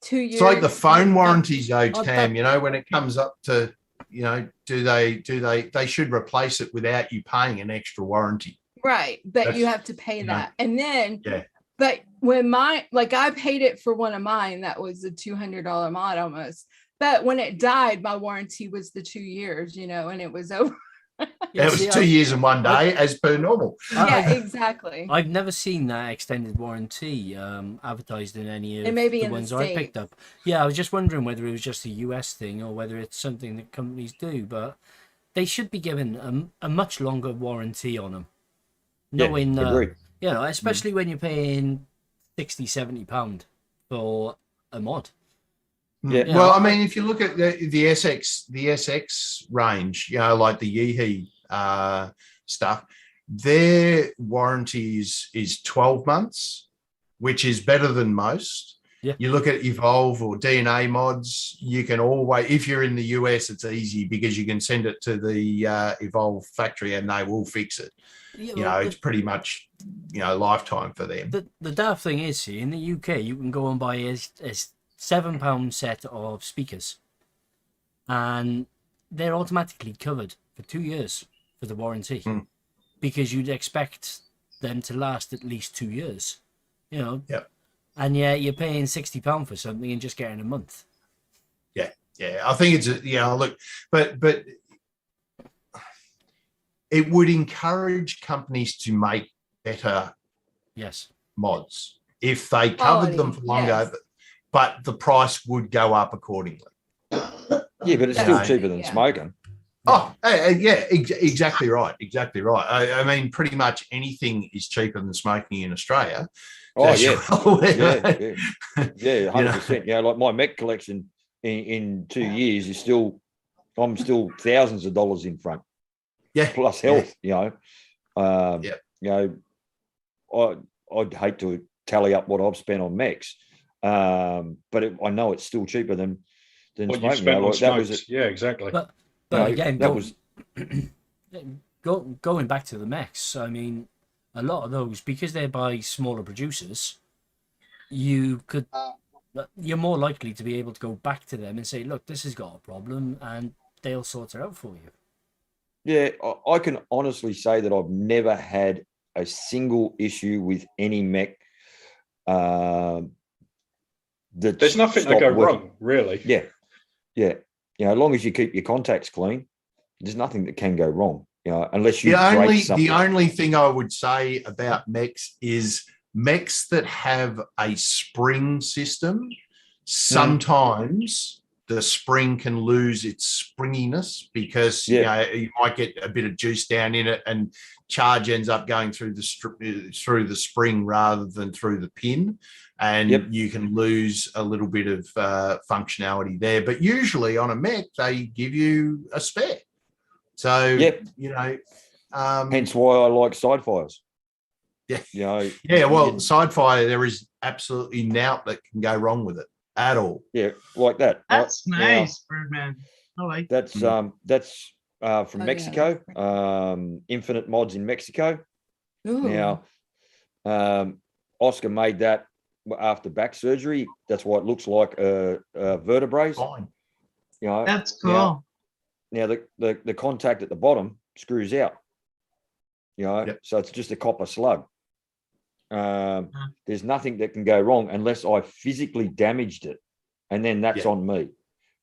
2 years. It's like the phone warranties, though, Tam. When it comes up to, they should replace it without you paying an extra warranty. Right, but you have to pay that, and then But when I paid it for one of mine, that was a $200 mod almost. But when it died, my warranty was the 2 years, and it was over. Yeah, it was see, 2 years and 1 day, as per normal. Yeah, exactly. I've never seen that extended warranty advertised in any of It may be the in the ones I picked States. up. Yeah, I was just wondering whether it was just a US thing or whether it's something that companies do, but they should be given a much longer warranty on them. Knowing, agreed. you know, especially when you're paying 60, £70 for a mod. Yeah. Yeah. Well, I mean, if you look at the SX range, you know, like the Yeehee stuff, their warranty is 12 months, which is better than most. Yeah. You look at Evolve or DNA mods, you can always, if you're in the US, it's easy because you can send it to the Evolve factory and they will fix it. Yeah, You know, it's pretty much, you know, lifetime for them. The daft thing is, see, in the UK, you can go and buy a £7 set of speakers, and they're automatically covered for 2 years for the warranty, because you'd expect them to last at least 2 years, you know. Yep. And yeah, you're paying £60 for something and just getting a month. Yeah, I think it's look, but it would encourage companies to make better Yes. mods if they covered them for longer, yes. but the price would go up accordingly. Yeah, but it's still Yeah. cheaper than Yeah. smoking. Oh, yeah, exactly right. Exactly right. I mean, pretty much anything is cheaper than smoking in Australia. Oh, As yeah. you're well aware. Yeah, 100%. You know, like my mech collection in 2 years is still, I'm still thousands of dollars in front. Yeah. Plus health, you know. Yeah. You know, I'd hate to tally up what I've spent on mechs, but I know it's still cheaper than What smoking. you've spent on Like, that was smokes. Yeah, exactly. But No, again, that was going back to the mechs, I mean, a lot of those, because they're by smaller producers, you're more likely to be able to go back to them and say, look, this has got a problem, and they'll sort it out for you. Yeah, I can honestly say that I've never had a single issue with any mech. There's nothing to go wrong, really. Yeah. You know, as long as you keep your contacts clean, there's nothing that can go wrong. You know, unless you The only thing I would say about mechs is mechs that have a spring system, sometimes the spring can lose its springiness because you know, you might get a bit of juice down in it and charge ends up going through the spring rather than through the pin, and you can lose a little bit of functionality there. But usually on a mech, they give you a spare. So, you know, hence why I like side fires. Yeah. You know, yeah, well, side fire, there is absolutely nought that can go wrong with it at all. Yeah, like that. That's nice, Birdman. I like that's from Mexico. Yeah. Infinite Mods in Mexico. Ooh. Now, Oscar made that after back surgery. That's why it looks like a vertebrae. Fine. You know, That's cool. Now the contact at the bottom screws out. You know, so it's just a copper slug. There's nothing that can go wrong unless I physically damaged it, and then that's on me.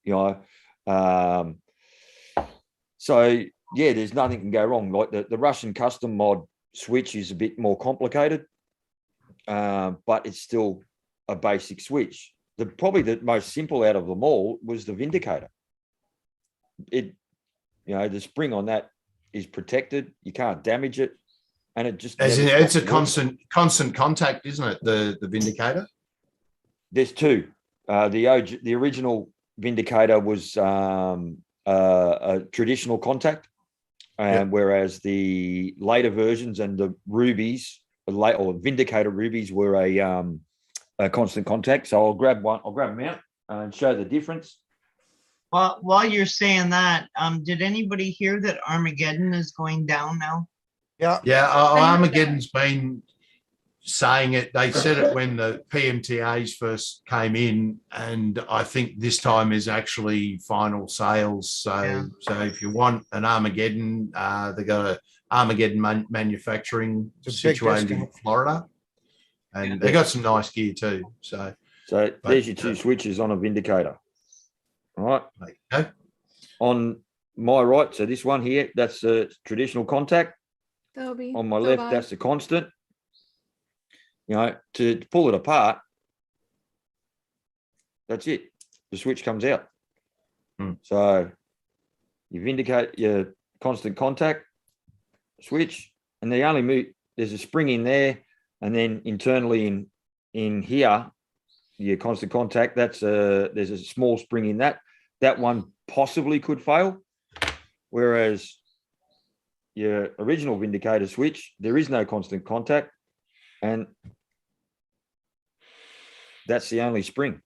You know, so yeah, there's nothing can go wrong. Like the Russian custom mod switch is a bit more complicated, but it's still a basic switch. Probably the most simple out of them all was the Vindicator. You know, the spring on that is protected. You can't damage it, and it just it's a constant contact, isn't it? The Vindicator. There's two. The original Vindicator was a traditional contact, and whereas the later versions and the rubies, or Vindicator rubies, were a constant contact. So I'll grab one. I'll grab them out and show the difference. Well, while you're saying that, did anybody hear that Armageddon is going down now? Yeah. Armageddon's been saying it. They said it when the PMTAs first came in, and I think this time is actually final sales. So if you want an Armageddon, they got a Armageddon manufacturing situated in Florida, and they got some nice gear too. So there's your two switches on a Vindicator. All right. There you go. my right, so this one here, that's a traditional contact. Toby, On my so left, bye. that's the constant. You know, to pull it apart, that's it. The switch comes out. So you vindicate your constant contact switch, and they only move. There's a spring in there, and then internally in here, your constant contact. There's a small spring in that. That one possibly could fail, whereas your original vindicator switch, there is no constant contact, and that's the only spring.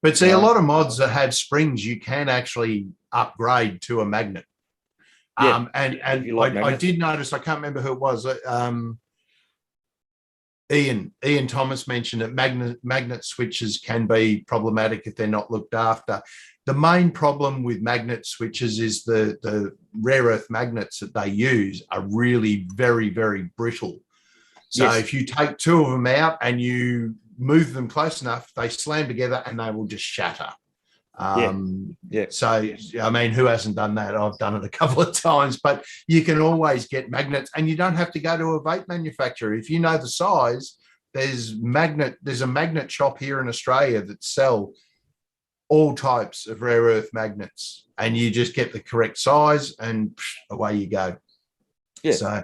But see, a lot of mods that have springs, you can actually upgrade to a magnet. Yeah, and like I did notice, I can't remember who it was. Ian Thomas mentioned that magnet switches can be problematic if they're not looked after. The main problem with magnet switches is the rare earth magnets that they use are really very, very brittle. So if you take two of them out and you move them close enough, they slam together and they will just shatter. So, I mean, who hasn't done that? I've done it a couple of times, but you can always get magnets, and you don't have to go to a vape manufacturer. If you know the size, there's a magnet shop here in Australia that sell all types of rare earth magnets, and you just get the correct size and away you go. So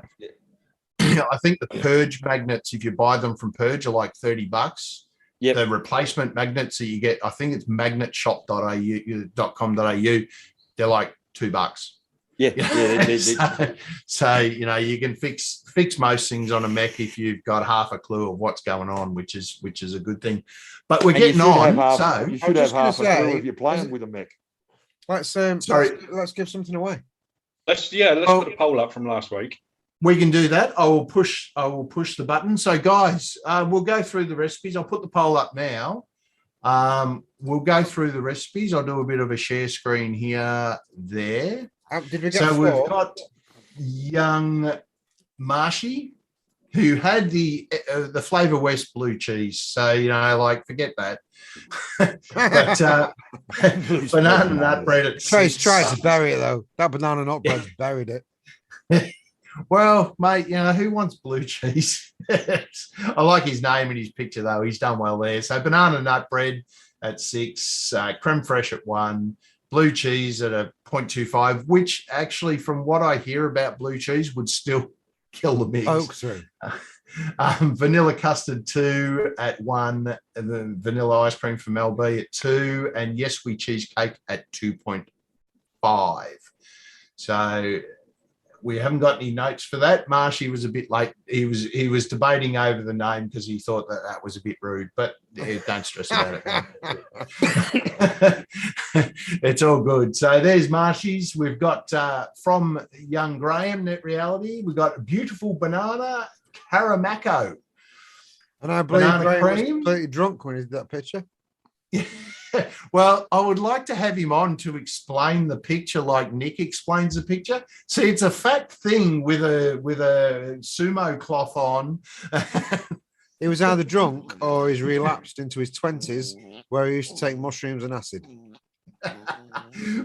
I think the Purge magnets, if you buy them from Purge, are like $30. The replacement magnets that you get, I think it's magnetshop.com.au, they're like $2. So you know, you can fix most things on a mech if you've got half a clue of what's going on, which is a good thing. But we're getting on. So you should have half a clue if you're playing with a mech. Let's give something away. Let's put a poll up from last week. We can do that. I will push the button. So guys, we'll go through the recipes. I'll put the poll up now. We'll go through the recipes. I'll do a bit of a share screen here, there. Did we get so four? We've got young Marshy, who had the Flavor West blue cheese. So, you know, like, forget that. But banana nut bread at He's tried to bury it, though. That banana nut bread's buried it. Well, mate, you know, who wants blue cheese? I like his name and his picture, though. He's done well there. So banana nut bread at 6, creme fraiche at 1, blue cheese at a 0.25, which actually, from what I hear about blue cheese, would still kill the mix. Vanilla custard 2 at 1, and the vanilla ice cream from LB at 2, and Yes We cheesecake at 2.5. So we haven't got any notes for that. Marshy was a bit late. He was debating over the name because he thought that was a bit rude, but don't stress about it. It's all good. So there's Marshy's. We've got from young Graham, Net Reality, we've got a beautiful banana Caramaco. And I believe Graham was completely drunk when he did that picture. Well, I would like to have him on to explain the picture like Nick explains the picture. See, it's a fat thing with a sumo cloth on. He was either drunk or he's relapsed into his 20s where he used to take mushrooms and acid.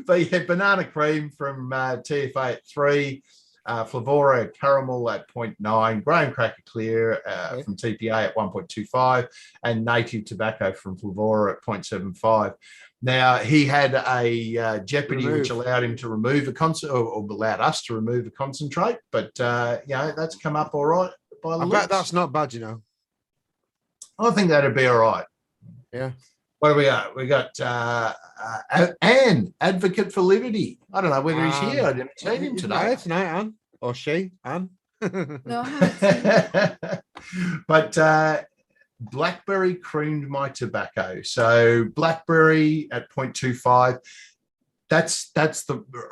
But yeah, banana cream from TFA at 3, Flavora caramel at 0.9, Graham Cracker Clear from TPA at 1.25, and Native Tobacco from Flavora at 0.75. Now, he had a Jeopardy which allowed him to remove a or allowed us to remove a concentrate, but you know, that's come up all right. I bet that's not bad, you know. I think that'd be all right. Yeah. What do we got? We got Anne, Advocate for Liberty. I don't know whether he's here. I didn't see him today. Tonight, Anne. Or she, Anne. No, but blackberry creamed my tobacco. So blackberry at 0.25. That's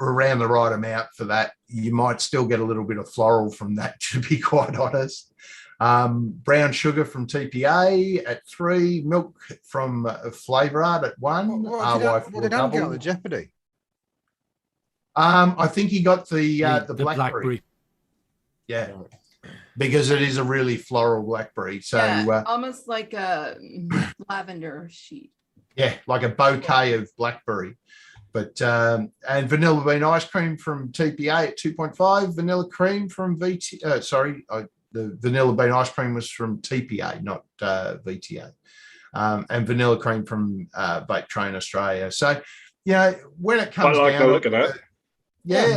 around the right amount for that. You might still get a little bit of floral from that, to be quite honest. Brown sugar from TPA at 3, milk from Flavor Art at 1. What did Anne get on the Jeopardy? I think he got the blackberry. Yeah, because it is a really floral blackberry. So yeah, almost like a lavender sheet. Yeah, like a bouquet of blackberry. But and vanilla bean ice cream from TPA at 2.5. Vanilla cream from VT. The vanilla bean ice cream was from TPA, not VTA. And vanilla cream from Vape Train Australia. So, when it comes I like down, the look of that.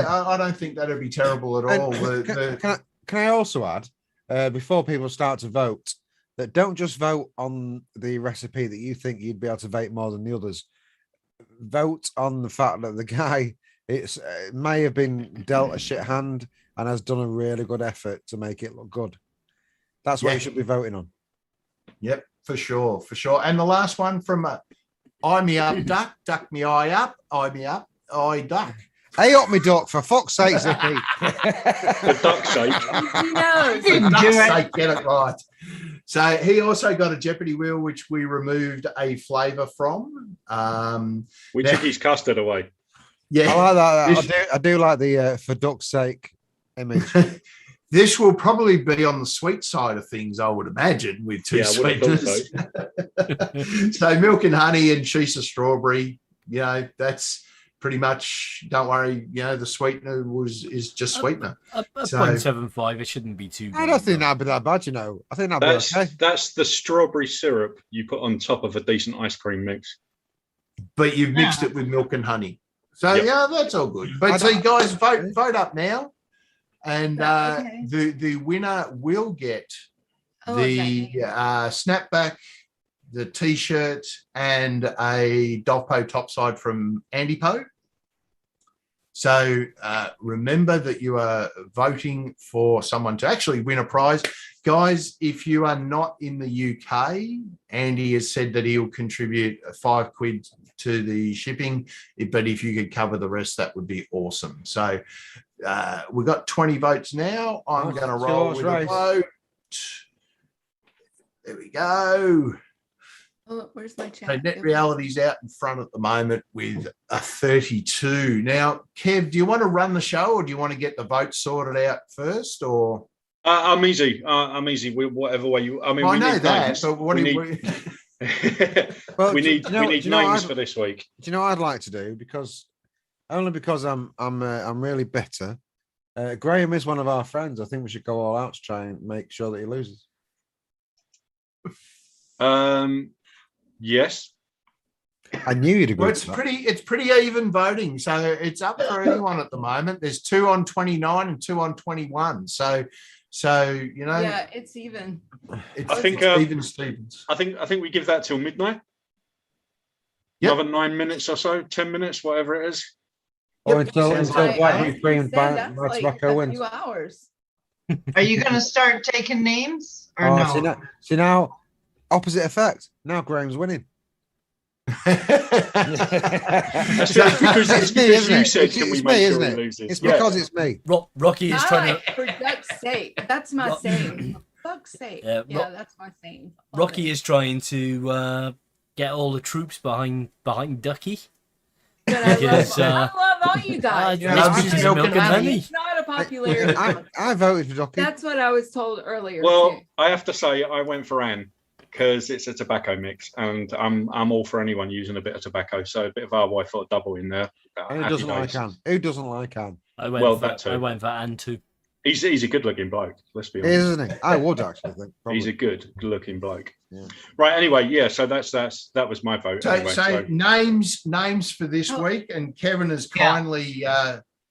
I don't think that'd be terrible at all. Can I also add, before people start to vote, that don't just vote on the recipe that you think you'd be able to vape more than the others. Vote on the fact that the guy it may have been dealt a shit hand and has done a really good effort to make it look good. That's what you should be voting on. Yep, for sure. And the last one from eye me up, duck me eye up, eye me up, eye duck. Hey up me duck, for fuck's sake, Zippy. For duck's sake. No, For duck's sake, get it right. So he also got a Jeopardy wheel, which we removed a flavour from. We took his custard away. Yeah, I like that. I do like the for duck's sake image. This will probably be on the sweet side of things, I would imagine, with two sweeteners. So milk and honey and Shisa strawberry. That's pretty much. Don't worry. The sweetener is just sweetener. A 0.75. It shouldn't be too. I don't think that'd be that bad. I think that'd be okay. That's the strawberry syrup you put on top of a decent ice cream mix. But you've mixed it with milk and honey. So that's all good. But see, guys, vote up now. And the winner will get the snapback, the T-shirt, and a Dovpo topside from Andy Poe. So remember that you are voting for someone to actually win a prize. Guys, if you are not in the UK, Andy has said that he'll contribute £5 to the shipping. But if you could cover the rest, that would be awesome. So we've got 20 votes now. I'm going to roll with a vote. There we go. Oh, where's my chat? So Net Reality's out in front at the moment with a 32. Now, Kev, do you want to run the show or do you want to get the votes sorted out first? Or I'm easy. I'm easy. Whatever way you. I mean, I we know need that. names. But what we do need? Well, we need names for this week. Do you know what I'd like to do? Because I'm really bitter. Graham is one of our friends. I think we should go all out to try and make sure that he loses. Yes. I knew you'd agree. Well, it's pretty even voting, so it's up for anyone at the moment. There's 2 on 29 and 2 on 21. So Yeah, it's even. I think even Stevens. I think we give that till midnight. Yep. Another 9 minutes or so, 10 minutes, whatever it is. Or until Black Free and That's Max like Rocco a wins. few hours. Are you going to start taking names or no? See now, opposite effect. Now Graham's winning. Because you said, can we make sure he loses? It's because it's me. Rocky is trying to. For duck's sake. That's my saying. For fuck's sake. Yeah, that's my saying. Rocky is trying to get all the troops behind Ducky. Because, I love all you guys. It's not a popularity. I voted for Ducky. That's what I was told earlier. Well, too. I have to say I went for Anne because it's a tobacco mix, and I'm all for anyone using a bit of tobacco. So a bit of RY for a double in there. Who doesn't like Anne? Who doesn't like Anne? I went for Anne too. He's a good looking bloke. Let's be honest, isn't he? I would actually think. Probably. He's a good looking bloke. Yeah. Right. Anyway, yeah. So that was my vote. So names for this week, and Kevin has kindly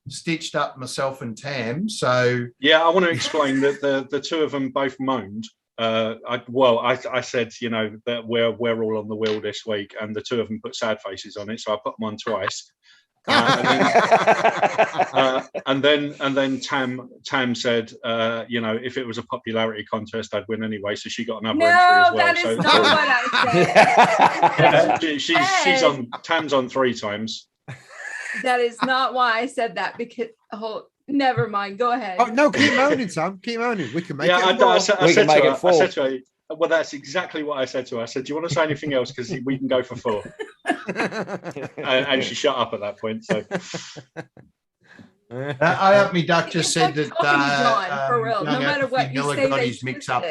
stitched up myself and Tam. So yeah, I want to explain that the two of them both moaned. I said, that we're all on the wheel this week, and the two of them put sad faces on it, so I put them on twice. And then Tam said, if it was a popularity contest, I'd win anyway. So she got another entry as well. That is not what I said. Tam's on 3 times. That is not why I said that. Because never mind. Go ahead. Oh no, keep moaning, Tam. Keep moaning. We can make it. I said to her, well, that's exactly what I said to her. I said, do you want to say anything else? Because we can go for 4. and she shut up at that point. So I Up Me Duck just said that John, for real. No matter what you say, got his mix up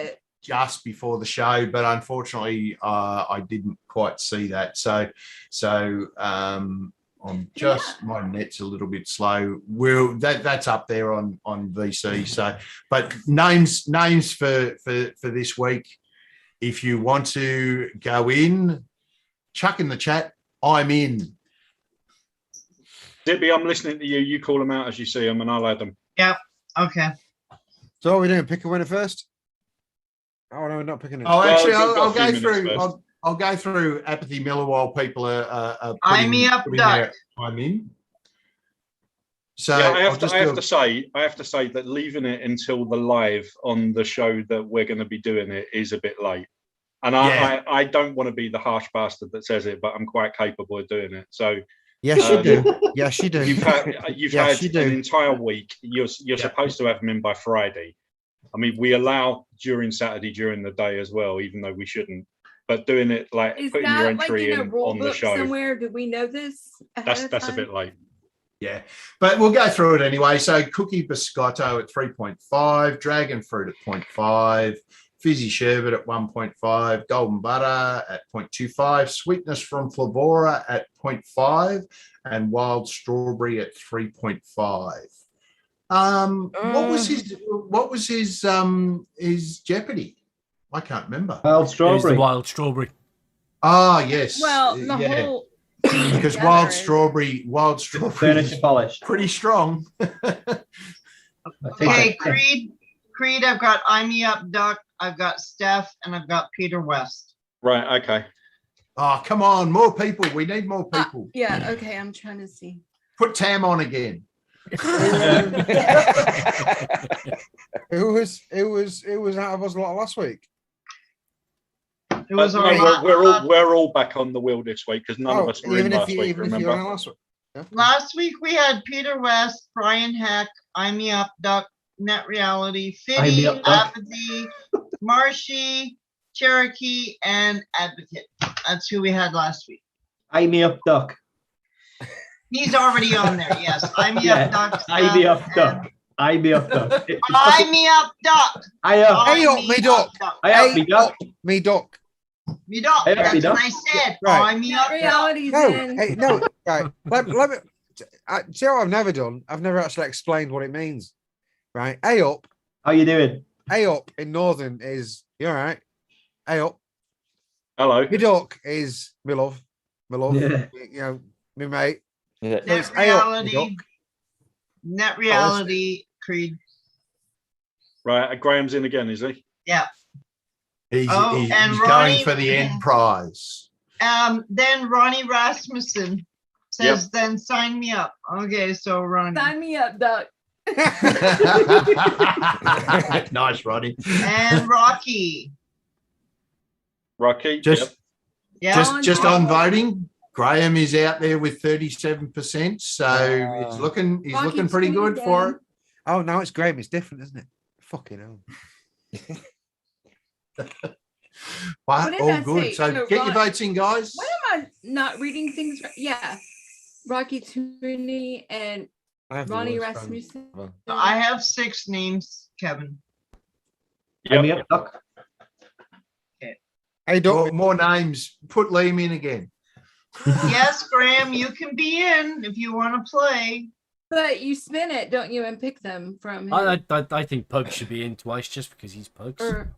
just before the show, but unfortunately I didn't quite see that. So just my net's a little bit slow. That's up there on VC. So, but names for this week. If you want to go in, chuck in the chat. I'm in. Dippy, I'm listening to you. You call them out as you see them, and I'll add them. Yep. Okay. So what are we doing? Pick a winner first? Oh no, we're not picking it. Oh, actually, we've got I'll a few go minutes through. first. I'll go through Apathy Miller while people are Eye me up, putting duck. their I'm in. So Yeah, I I'll have just to say that leaving it until the live on the show that we're going to be doing it is a bit late. And I don't want to be the harsh bastard that says it, but I'm quite capable of doing it. So Yes, you do. Yes, you do. you've had Yes, you do. an entire week. You're supposed to have them in by Friday. I mean, we allow during Saturday during the day as well, even though we shouldn't. But doing it like Is putting your that like entry in a in rule on the book show. somewhere? Do we know this? That's a bit late. Yeah, but we'll go through it anyway. So Cookie Biscotto at 3.5, Dragon Fruit at 0.5, Fizzy Sherbet at 1.5, Golden Butter at 0.25, Sweetness from Flavora at 0.5, and Wild Strawberry at 3.5. What was his Jeopardy? I can't remember. Wild It was the strawberry. wild strawberry. Ah, yes. Well, the yeah. whole Because together wild is- strawberry Furniture is polished. pretty strong. Okay, Creed, I've got Eye Me Up Duck, I've got Steph, and I've got Peter West. Right. Okay. Oh, come on, more people. We need more people. yeah, okay, I'm trying to see. Put Tam on again. Who was out of us a lot last week? It was No, a lot. we're all back on the wheel this week because none of us were in even if last you week. even if you Remember? were in last week. Yeah. Last week we had Peter West, Brian Heck, Eye Me Up Duck, Net Reality, Eye Me Fiddy, Up Duck. Apathy, Marshy, Cherokee, and Advocate. That's who we had last week. Eye me up, duck. He's already on there, yes. Eye Me Yeah, Up Duck. Eye me up, and- duck. Eye me up, duck. Eye Me Up Duck. Eye up. Hey up, me duck. Eye up, me duck. Me duck. Me duck. Hey up, That's me what duck. I said. Right. Eye Me Net Up Duck. reality's No, in. hey, no. Right. Let me. See what I've never done? I've never actually explained what it means. Right. A up. How you doing? A up in Northern is you all right. A up. Hello. Me duck is me love. My love. Yeah. You know, me mate. Yeah. So it's Net A up, me Reality. duck. Net Reality, Creed. Right. Graham's in again, is he? Yeah. He's Oh, and going Ronnie- for the end prize. Then Ronnie Rasmussen says, then sign me up. Okay, so Ronnie. Sign me up, duck. Nice, Roddy. And Rocky. Rocky. Just Yeah. just on voting, Graham is out there with 37%. So he's looking Rocky pretty too, good for it. Oh, now it's Graham. It's different, isn't it? Fucking hell. But What did all I good. say? So No, get your votes in, guys. Why am I not reading things? Yeah. Rocky Tooney and I have the Ronnie worst phone Rasmussen. ever. I have 6 names, Kevin. Eye me up, duck. Hey, duck. More names. Put Liam in again. Yes, Graham, you can be in if you want to play. But you spin it, don't you, and pick them from him. I think Pugs should be in twice just because he's Pugs. Or-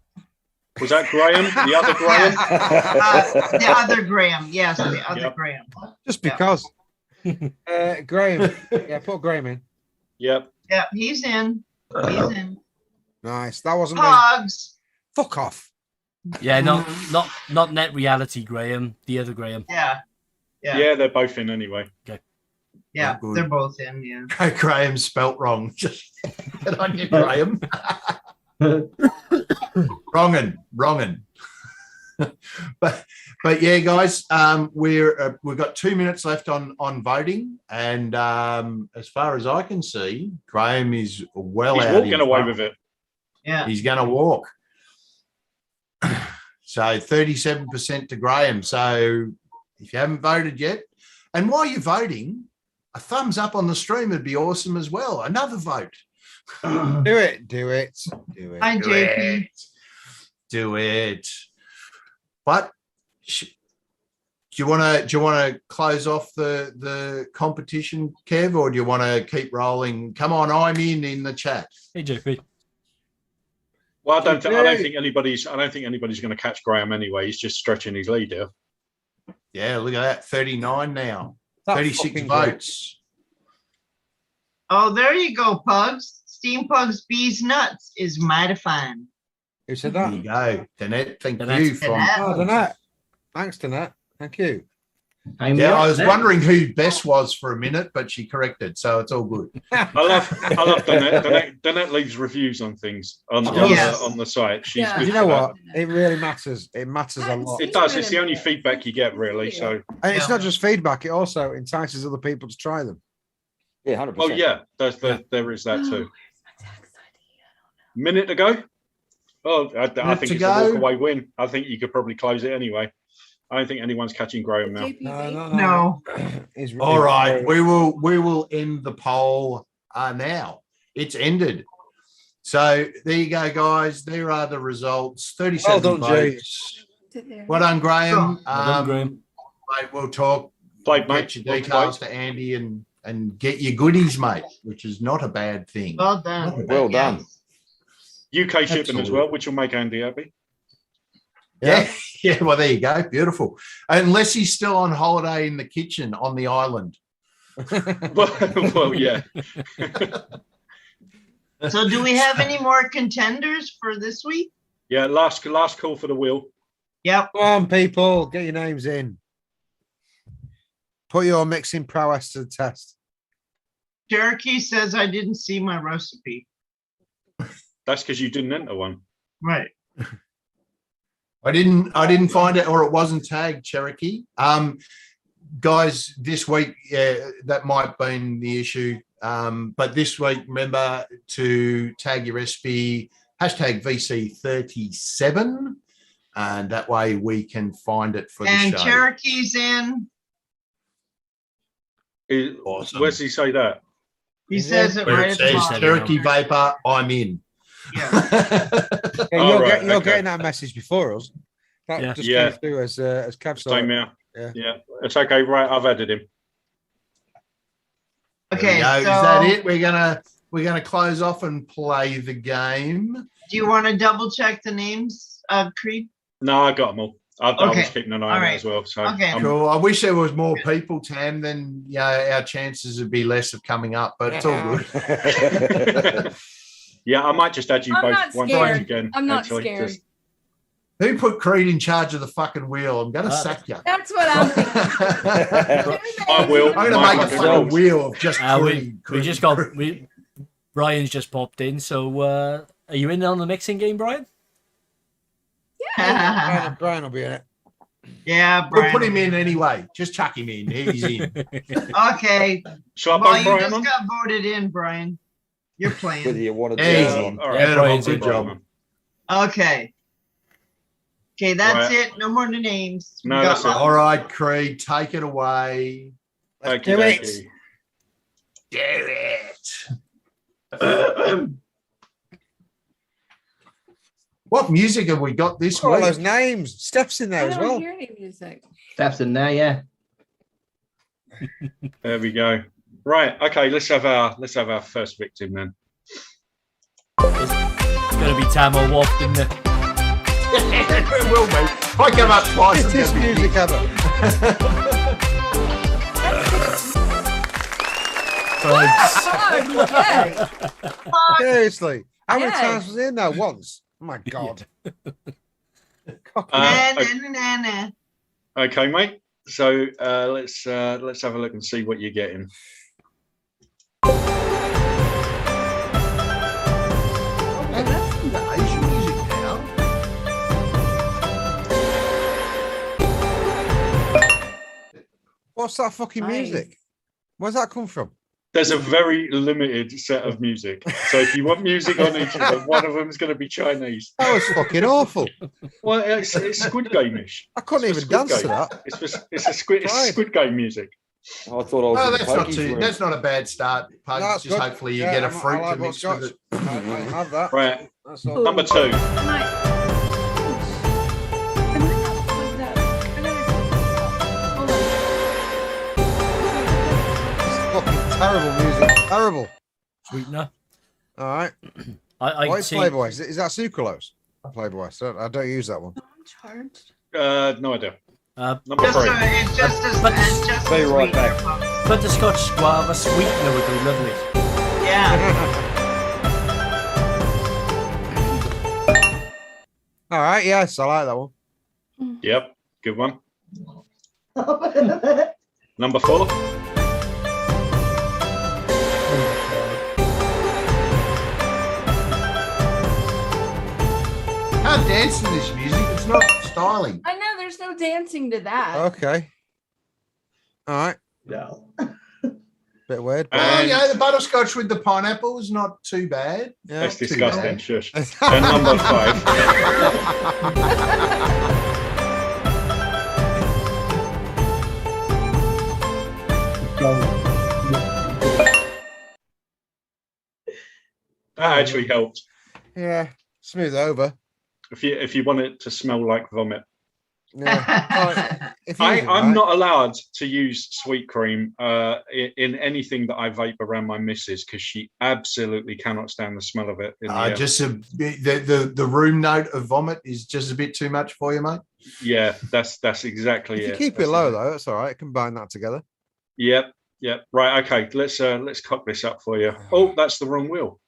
Was that Graham? The other Graham? The other Graham. Yes, the other Yep. Graham. Just because. Graham. Yeah, put Graham in. Yep. Yeah, he's in. He's in. Nice. That wasn't me. Hogs. Fuck off. Yeah, not Net Reality Graham, the other Graham. Yeah. Yeah. Yeah. They're both in anyway. Yeah, Good. they're both in. Yeah. Graham spelt wrong. Just get on you, Graham. Wrongin. but yeah, guys, we've got 2 minutes left on voting, and as far as I can see, Graham is well He's out. walking in away front. with it. Yeah. He's going to walk. So 37% to Graham. So if you haven't voted yet, and while you're voting, a thumbs up on the stream would be awesome as well. Another vote. Do it. Do it. Do it. Hi, Do JP. it. Do it. But Do you want to close off the competition, Kev, or do you want to keep rolling? Come on, I'm in the chat. Hey, JP. Well, I don't think anybody's going to catch Graham anyway. He's just stretching his lead here. Yeah, look at that, 39 now, That 36 fucking votes. Oh, there you go, Pugs. Steam Pugs Bees Nuts is mighty fine. Who said There that? you go, Danette. Thank Danette. you from. Oh, Danette. Thanks, Danette. Thank you. Yeah, I was wondering who Bess was for a minute, but she corrected, so it's all good. I love Danette. Danette leaves reviews on things on the site. She's Yeah. good You know for what? that. It really matters. It matters a lot. It does. It's the only feedback you get, really. So, And it's not just feedback, it also entices other people to try them. Yeah, 100%. oh yeah, there is that too. Minute to go. Oh, I think to it's go. a walk-away win. I think you could probably close it anyway. I don't think anyone's catching Graham now. No. All right, we will end the poll now. It's ended. So there you go, guys. There are the results. 37 Well done, votes. Well done, Graham. Well done, Graham. Mate, we'll talk. Played, mate. Get your details to Andy and get your goodies, mate, which is not a bad thing. Well done. Well done. UK shipping as well, which will make Andy happy. Yeah. Yeah, well, there you go. Beautiful. Unless he's still on holiday in the kitchen on the island. well, yeah. So do we have any more contenders for this week? Yeah, last call for the wheel. Yep. Come on, people. Get your names in. Put your mixing prowess to the test. Cherokee says I didn't see my recipe. That's because you didn't enter one. Right. I didn't find it, or it wasn't tagged, Cherokee. Guys, this week, yeah, that might have been the issue. But this week, remember to tag your recipe, hashtag VC37, and that way we can find it for the show. And Cherokee's in. Awesome. Where's he say that? He says it Where right it at the says bottom. Cherokee Vapor, I'm in. Yeah. Yeah, Oh, you're, right, you're okay. getting that message before us. That Yeah. just Yeah. came through as Kev saw Same it. here. Yeah. Yeah, it's okay. Right, I've added him. Okay. There we go. So Is that it? We're gonna close off and play the game. do you want to double check the names, Creed? No, I got them all. I Okay. was keeping an eye All on right. it as well. So Okay. Cool. I wish there was more people, Tam. Then our chances would be less of coming up. But it's all good. yeah, I might just add you I'm both not one scared. time again. I'm not actually, scared. just- Who put Creed in charge of the fucking wheel? I'm gonna sack you. That's what I'm thinking. I will. I'm gonna My make a fucking fucking rules. wheel of just We Creed. just got Brian's just popped in. So are you in on the mixing game, Brian? Brian will be in it. Yeah, We'll Brian. put him in anyway. Just chuck him in. He's in. Okay. Shall I Well, bang you Brian just on? got voted in, Brian. You're Whether playing. you want to Hey. do it or Easy. not. All Yeah, right. Brian's good in. job. Okay. Okay, that's Right. it. No more names. We No, got that's it. lots. All right, Creed, take it away. Let's do it. Do it. What music have we got this All week? those names. Steph's in there I as don't well. hear any music. Steps in there, yeah. There we go. Right. Okay. Let's have our first victim then. It's gonna be Tam or Waft, isn't it? It will be. If I come up twice, It's it's this gonna be music ever. Okay. Seriously. How many Yeah. times was he in there? Once. Oh my god. Na, Uh, na, na, na. Okay, mate. So let's have a look and see what you're getting. Asian music now. What's that fucking Nice. music? Where's that come from? There's a very limited set of music. So if you want music on each of them, one of them is going to be Chinese. That was fucking awful. Well, it's Squid Game-ish. I couldn't It's even Squid dance Game. to that. It's Squid Game music. I thought I was Oh, in the that's not pokies too. room. That's not a bad start, Pugs. That's Just good. hopefully you Yeah, get a I fruit like to mix what's with it. I have that. Right. That's all. Number 2. I might- Terrible music. Terrible. Sweetener. All right. I What is see. Playboy? Is that sucralose? Playboy. So I don't use that one. I'm charged. No idea. Uh, Number Just 3. it's just as But- it's just Be as right sweet, back. folks. but the Scotch Guava sweetener would be lovely. Yeah. All right. Yes, I like that one. Yep, good one. Number 4. Can't dance to this music. It's not styling. I know there's no dancing to that. Okay. All right. No. Bit weird. but- Oh, And- yeah, the butterscotch with the pineapple is not too bad. yeah. That's too disgusting. bad. Shush. And number 5. That actually helped. Yeah. Smooth over. If you want it to smell like vomit. Yeah. All right. If you use it I'm right- not allowed to use sweet cream in anything that I vape around my missus because she absolutely cannot stand the smell of it. In the air. Just the room note of vomit is just a bit too much for you, mate. Yeah, that's exactly If it. you keep it That's low exactly- though, that's all right. Combine that together. Yep. Right. Okay. Let's cock this up for you. Oh, that's the wrong wheel.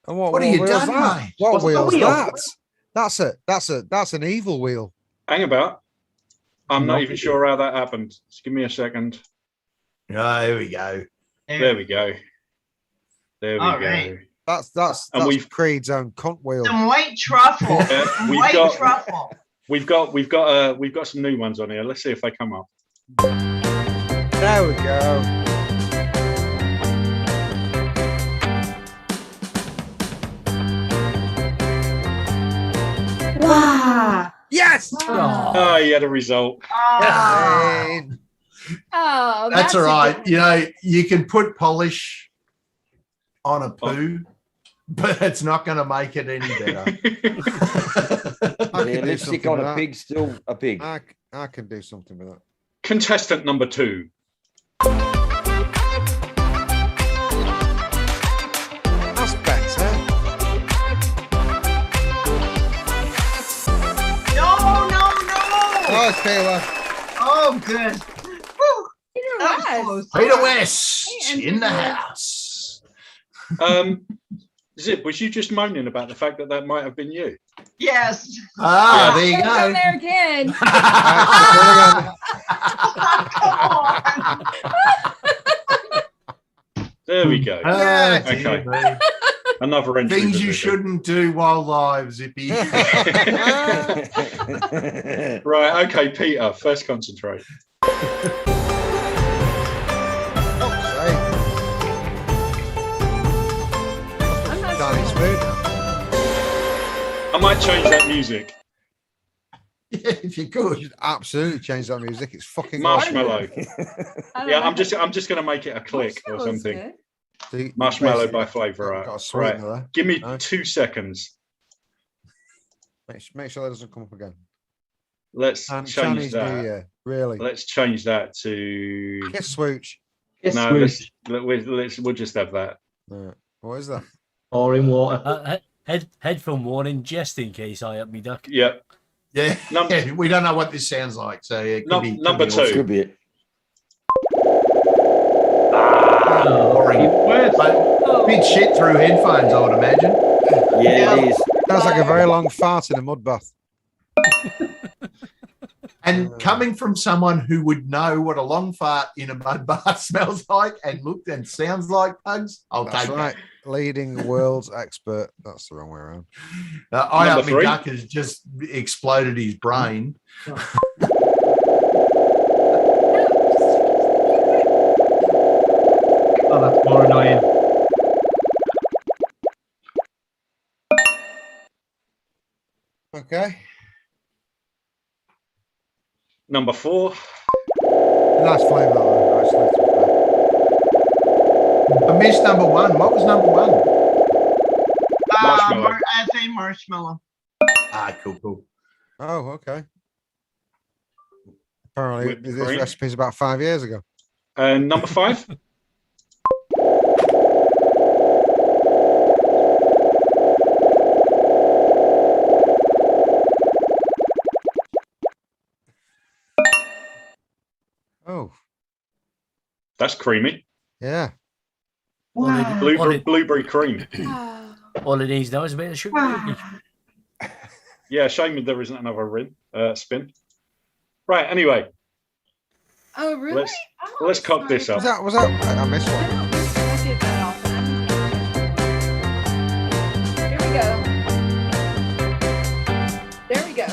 And what What have you wheel's done, that? mate? What What's the wheel's wheel? that? That's an evil wheel. Hang about. I'm not Not even really. sure how that happened. Just give me a second. Oh, here we go. There we go. There we All go. right. That's And we've- Creed's own cunt wheel. Some white truffle. Yeah, Some we've white got- truffle. We've got some new ones on here. Let's see if they come up. There we go. Wow. Yes. Oh, Oh, you had a result. Oh, Hey. Oh, That's all a right. good- You know, you can put polish on a poo, but it's not going to make it any better. I Yeah, can do lipstick something on with a that. pig, still a pig. I can do something with that. Contestant number 2. That's better. no. Oh, Taylor. Oh, good. Whew, Peter that was West. close. Peter West Hey, in the Andrew. house. Zip, was you just moaning about the fact that that might have been you? Yes. Ah, there you Go go. there again. Come on. There we go. Ah, Okay. dear me. Another entry. Things for you Zippy. shouldn't do while live, Zippy. Right. Okay, Peter. First concentrate. Fuck's sake. I'm not Danny sure. Spoon now. I might change that music. Yeah, if you could. You should absolutely change that music. It's fucking awesome. Marshmallow. I don't Yeah, know. I'm just gonna make it a click or Marshmallow's something. good. So you Marshmallow basically by Flavor got a Art. Right. sweetener there. Give me No. 2 seconds. Make sure that doesn't come up again. Let's And change Chinese New that. Year, really. Let's change that to Kiss swooch. Kiss no. swoosh. We'll just have that. What is that? Or in water. headphone warning, just in case I up me duck. Yep. Yeah. Num- Yeah, we don't know what this sounds like. So yeah, it could be, could number be 2. awesome. Could be it. Boring. But bit shit through headphones, I would imagine. Yeah, it is. Sounds like a very long fart in a mud bath. And coming from someone who would know what a long fart in a mud bath smells like and looked and sounds like, Pugs, I'll That's take right. Leading world's expert. That's the wrong way around. that. I Number up me 3. duck has just exploded his brain. Oh, that's more annoying. Okay. Number 4. Nice flavour, though. Actually, I missed number 1. What was number 1? Marshmallow. I say marshmallow. Ah, cool. oh, okay. Apparently, Whipped this cream. recipe's about 5 years ago. And number 5. Oh, That's creamy. yeah. Wow. Blueberry cream. Wow. All it needs now is a bit of sugar cookie. Yeah, shame that there isn't another spin. Right, anyway, Oh, really? let's cock this up. Was that? I missed one. I did that often. Here we go. There we go.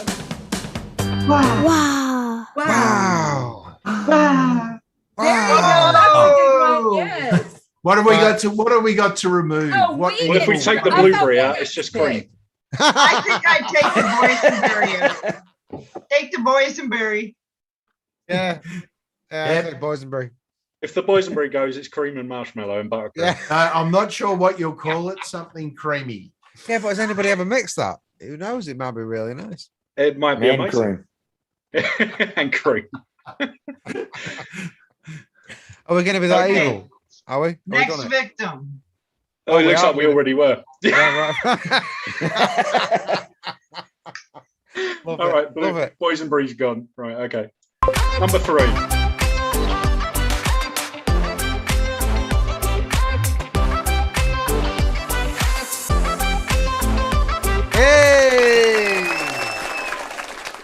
Wow. Wow. Wow. Wow. There we go. Wow. That's a good one. Yes. What have we got to? What have we got to remove? Oh, What we Well, if we get- take the I thought blueberry we out, got it's just spit. cream. I think I'd take the boysenberry out. Take the boysenberry. Yeah. Yeah. Yep. I think boysenberry. If the boysenberry goes, it's cream and marshmallow and buttercream. Yeah. I'm not sure what you'll call it. Something creamy. Yeah, but has anybody ever mixed that? Who knows? It might be really nice. It might be And amazing. cream. And cream. Are we going to be that Okay. evil? Are we? Have we Next done it? victim. Oh, it we looks are like we doing it. already were. Yeah, right. Love All it. right, Love it. boysenberry's gone. Right, okay. Number 3. Hey!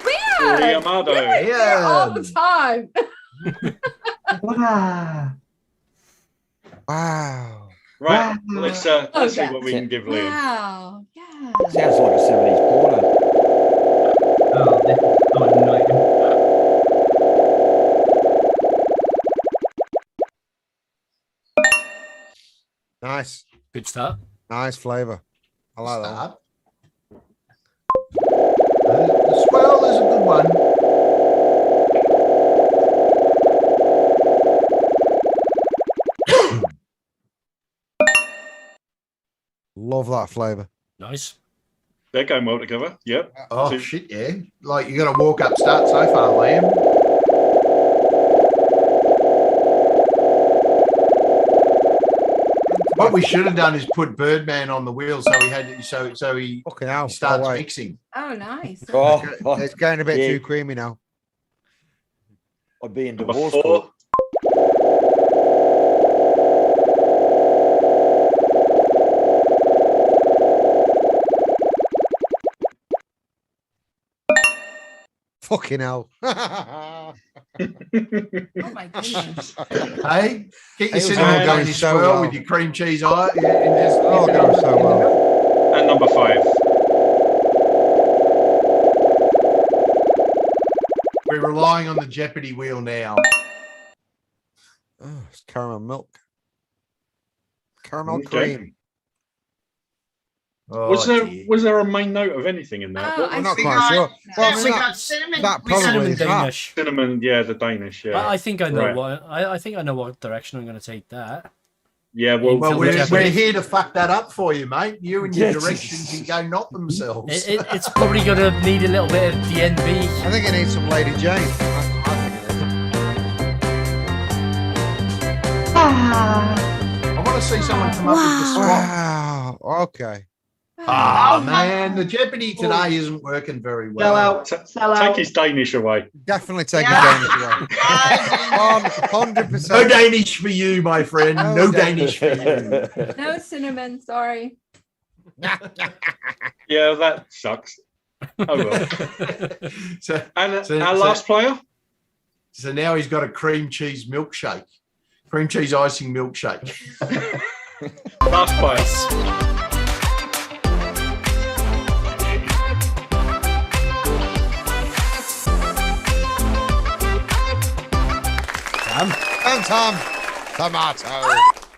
Man, Amado. you're right there all the time. Wow. Wow. Right, Wow. let's see Okay. what we can give Liam. Wow. Yeah. Sounds like a 70s porno. Oh, this is so annoying. Nice. Good start. Nice flavour. I like that. Start. The swirl is a good one. Love that flavour. Nice. They're going well together. Yep. Oh Two. shit, yeah. Like you got to walk up start so far, Liam. What we should have done is put Birdman on the wheel so he had so he Fucking hell. starts Oh, wait. mixing. Oh, nice. Oh, It's getting a bit Yeah. too creamy now. I'd be in Number divorce 4. court. Fucking hell. Oh my goodness. Hey, get your It was cinnamon all going going this so swirl well. with your cream cheese eye and just All dip it going on so in the well. milk. And number 5. We're relying on the Jeopardy wheel now. Oh, it's caramel milk. Caramel Okay. cream. Oh, dear. Was there a main note of anything in that? Oh, What I I'm not was see. quite got- sure. Well, I Yeah, mean, we that- got cinnamon. that we got probably Cinnamon is that. Danish. cinnamon? Yeah, the Danish. Yeah. I think I know Right. what I think I know what direction I'm going to take that. Yeah. Well, Well, Until we're, Jeopardy. we're here to fuck that up for you, mate. You and your Yes. directions can go knock themselves. It's probably going to need a little bit of DNB. I think it needs some Lady Jane. I think it is. I want to see someone come up with the spot. Wow. Okay. Ah, man, the Jeopardy today isn't working very well. Sell out. Sell take out. his Danish away. Definitely taking Yeah. Danish away. Guys, 100%. No Danish for you, my friend. No No Danish for you. No cinnamon. Sorry. Yeah, that sucks. Oh well. So, And So- our so- last player. so now he's got a cream cheese milkshake, cream cheese icing milkshake. Last player. Tom. Tomato.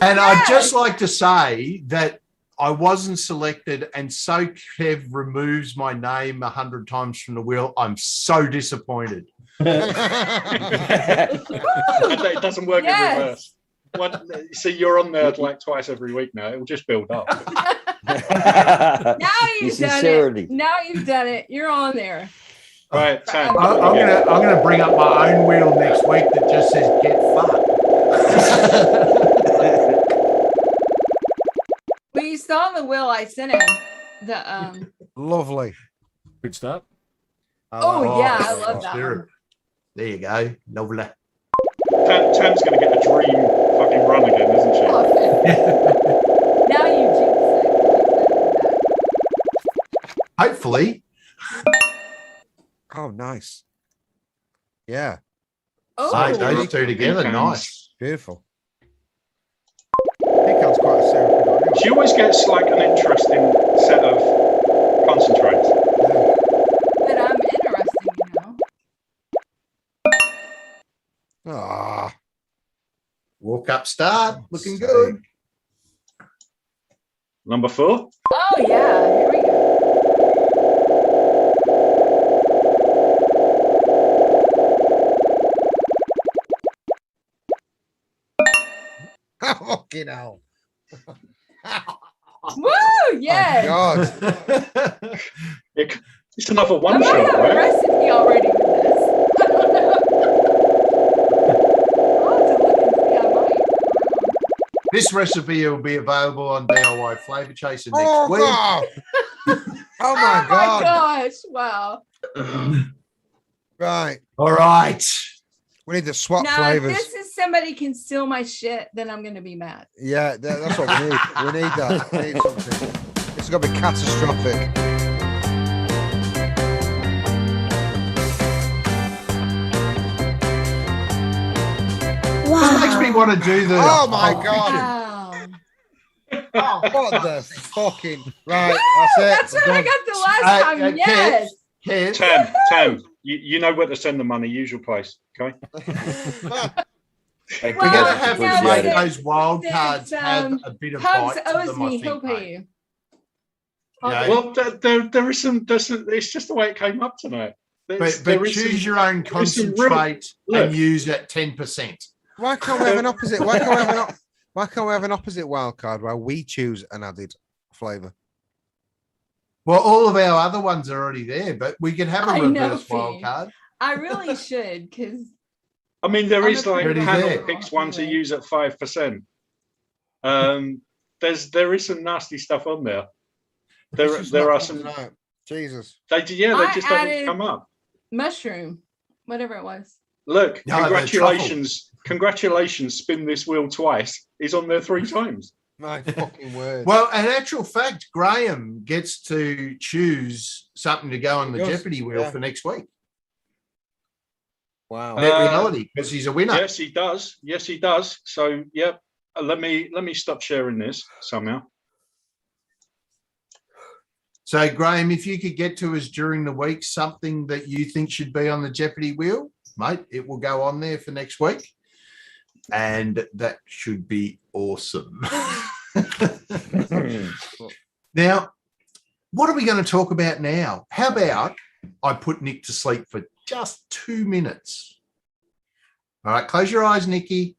And I'd just like to say that I wasn't selected, and so Kev removes my name 100 times from the wheel. I'm so disappointed. It doesn't work Yes. in reverse. See, you're on there like twice every week now. It will just build up. Now you've done sincerity. it. Now you've done it. You're on there. Right, Tam. I'm gonna bring up my own wheel next week that just says "get fucked." Well, you saw the will I sent him. The Lovely. Good start. I Oh, like yeah, that. I love that spirit. one. There you go, lovely. Tam's going to get a dream fucking run again, isn't she? Stop it. Now you jinxed it. Hopefully. Oh, nice. Yeah, Oh, Mate, those two together, Pecans. nice. beautiful. Pecan's quite a syrupy one, anyway. She always gets like an interesting set of concentrates. but I'm interesting, Ah, Walk up start, looking sake. good. Number 4. Oh yeah, here we go. Fucking hell. Woo! Yes. God. It's another I one might shot, have a right? recipe already with this. I don't know. I'll have to look and see. I might. This recipe will be available on DIY Flavor Chaser next Oh, week. God. Oh, my Oh my God. gosh! Wow. Right. All right. We need to swap Now, if flavors. this is somebody can steal my shit, then I'm gonna be mad. Yeah, that's what we need. We need that. We need something. It's got to be catastrophic. This makes me want to do the. Oh, my God. Wow. Oh, What the fucking. Right, Woo! that's That's it. what I got the last time. Yes. Kev, Tam, you know where to send the money. Use your place, okay? Thank we're Well, going to you, have to yeah, make but those wild there's, cards have a bit of Hugs bite to owes them, I me. think, He'll pay mate. you. Yeah. Well, there is some. It's just the way it came up tonight. But There is choose some- your own there's some real- concentrate look. and use at 10%. Why can't we have an opposite? Why can't we have why can't we have an opposite wild card where we choose an added flavour? Well, all of our other ones are already there, but we could have a I know, reverse wild Fee. card. I really should, because I mean, there I'm is a like pretty Hannah there. picks one to Anyway. use at 5%. There is some nasty stuff on there. It's just There not are coming some. out. Jesus. They I just don't added- come up. mushroom, whatever it was. Look, No, they're congratulations! Spin this wheel twice. He's on there 3 times. My fucking word. Well, in actual fact, Graham gets to choose something to go on the He does, Jeopardy wheel yeah. for next week. Wow. Net reality, because he's a winner. Yes, he does. Yes, he does. So, yep. Let me stop sharing this somehow. So, Graham, if you could get to us during the week something that you think should be on the Jeopardy wheel, mate, it will go on there for next week. And that should be awesome. Now, what are we going to talk about now? How about I put Nick to sleep for just 2 minutes? All right, close your eyes, Nicky.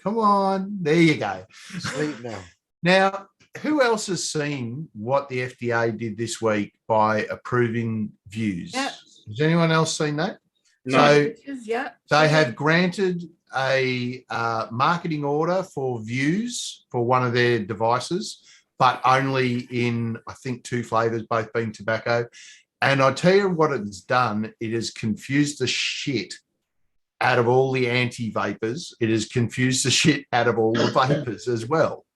Come on. There you go. Sleep now. Now, who else has seen what the FDA did this week by approving views? Yep. Has anyone else seen that? No. So Which is, yeah. they have granted a marketing order for views for one of their devices, but only in, I think, 2 flavors, both being tobacco. And I tell you what it's done, it has confused the shit out of all the anti-vapors. It has confused the shit out of all the vapors as well.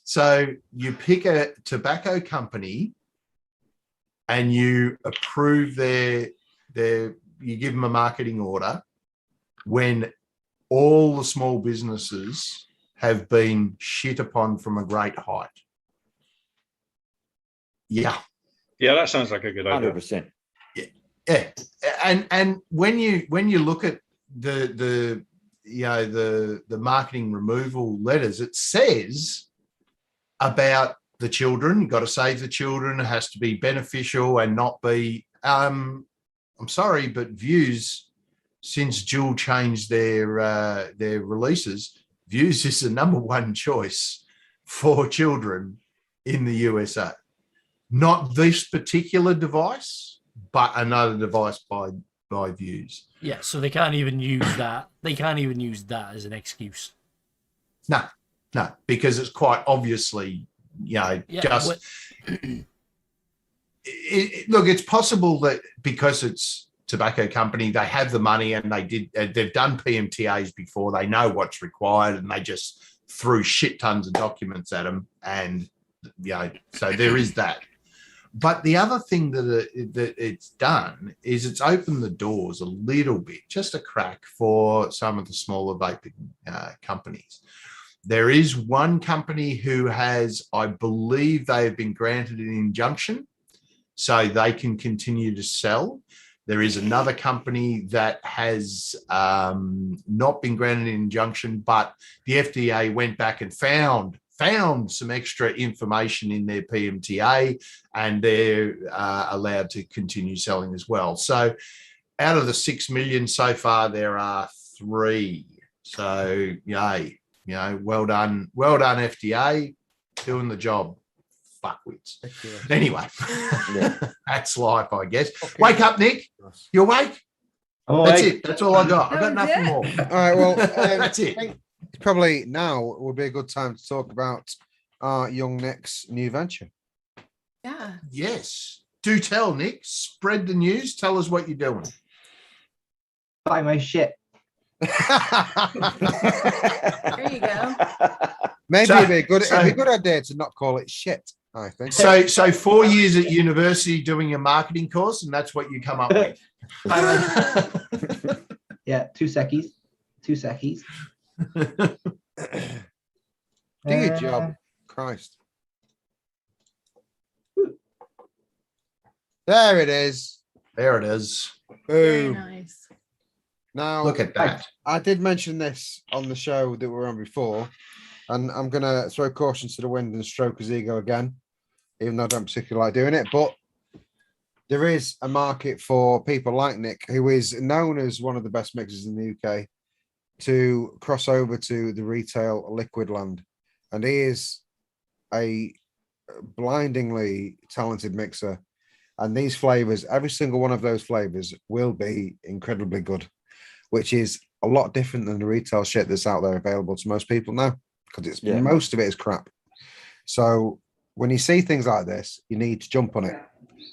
So you pick a tobacco company and you approve you give them a marketing order when all the small businesses have been shit upon from a great height. Yeah. Yeah, that sounds like a good idea. 100%. Yeah. And when you look at the marketing removal letters, it says about the children, you've got to save the children, it has to be beneficial and not be I'm sorry, but Views, since Juul changed their releases, Views is the #1 choice for children in the USA. Not this particular device, but another device by Views. Yeah, so they can't even use that. They can't even use that as an excuse. No, because it's quite obviously, Yeah, look, it's possible that because it's tobacco company. They have the money, and they've done PMTAs before. They know what's required, and they just threw shit tons of documents at them. And so there is that. But the other thing that it's done is it's opened the doors a little bit, just a crack, for some of the smaller vaping companies. There is one company who has, I believe they have been granted an injunction so they can continue to sell. There is another company that has not been granted an injunction, but the FDA went back and found some extra information in their PMTA, and they're allowed to continue selling as well. So out of the 6 million so far, there are 3. So yay, well done, FDA, doing the job. Fuckwits. Anyway, that's life, I guess. Okay. Wake up, Nick. You awake? That's it. That's all I got. I got nothing more. All right. Well, that's it. Probably now would be a good time to talk about our young Nick's new venture. Yeah. Yes. Do tell, Nick. Spread the news. Tell us what you're doing. Buy my shit. There you go. Maybe it'd be a good idea to not call it shit, I think. So 4 years at university doing a marketing course, and that's what you come up with. Yeah, 2 seckies. 2 seckies. Do your job. Christ. There it is. There it is. Very Boom. nice. Now, look at that. I did mention this on the show that we were on before, and I'm going to throw caution to the wind and stroke his ego again, even though I don't particularly like doing it. But there is a market for people like Nick, who is known as one of the best mixers in the UK, to cross over to the retail liquid land. And he is a blindingly talented mixer. And these flavors, every single one of those flavors will be incredibly good, which is a lot different than the retail shit that's out there available to most people now, because most of it is crap. So when you see things like this, you need to jump on it,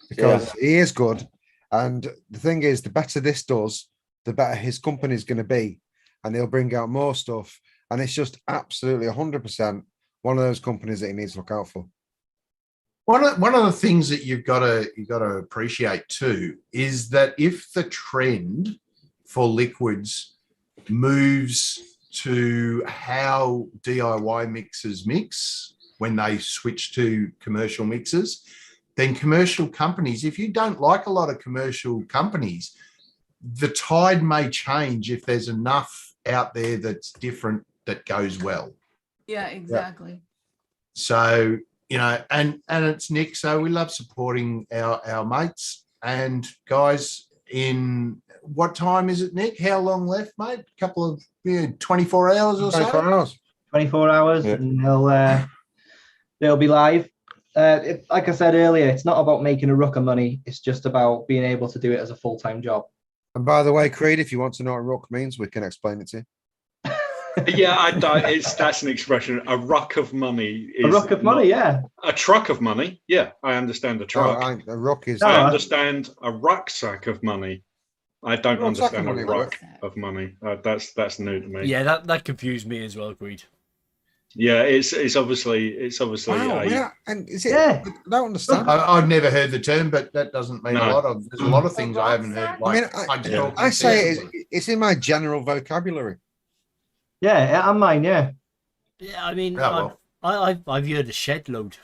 because he is good. And the thing is, the better this does, the better his company is going to be, and he'll bring out more stuff. And it's just absolutely 100% one of those companies that he needs to look out for. One of the things that you've got to appreciate too is that if the trend for liquids moves to how DIY mixers mix when they switch to commercial mixers, then commercial companies, if you don't like a lot of commercial companies, the tide may change if there's enough out there that's different that goes well. Yeah, exactly. So, and it's Nick, so we love supporting our mates. And guys, in what time is it, Nick? How long left, mate? A couple of 24 hours or 24 so? hours. 24 hours, and they'll be live. Like I said earlier, it's not about making a ruck of money. It's just about being able to do it as a full-time job. And by the way, Creed, if you want to know what ruck means, we can explain it to you. Yeah, that's an expression. A ruck of money. Is a ruck of money, yeah. A truck of money, yeah. I understand a truck. A ruck is. I understand a rucksack of money. I don't understand a ruck of money. That's new to me. Yeah, that confused me as well, Creed. Yeah, it's obviously. Wow, yeah, and is it? Yeah. I don't understand. I've never heard the term, but that doesn't mean a lot of. There's a lot of things I haven't heard. Like, I say it's in my general vocabulary. Yeah, and mine. Yeah. Yeah, I mean, I've heard a shed load.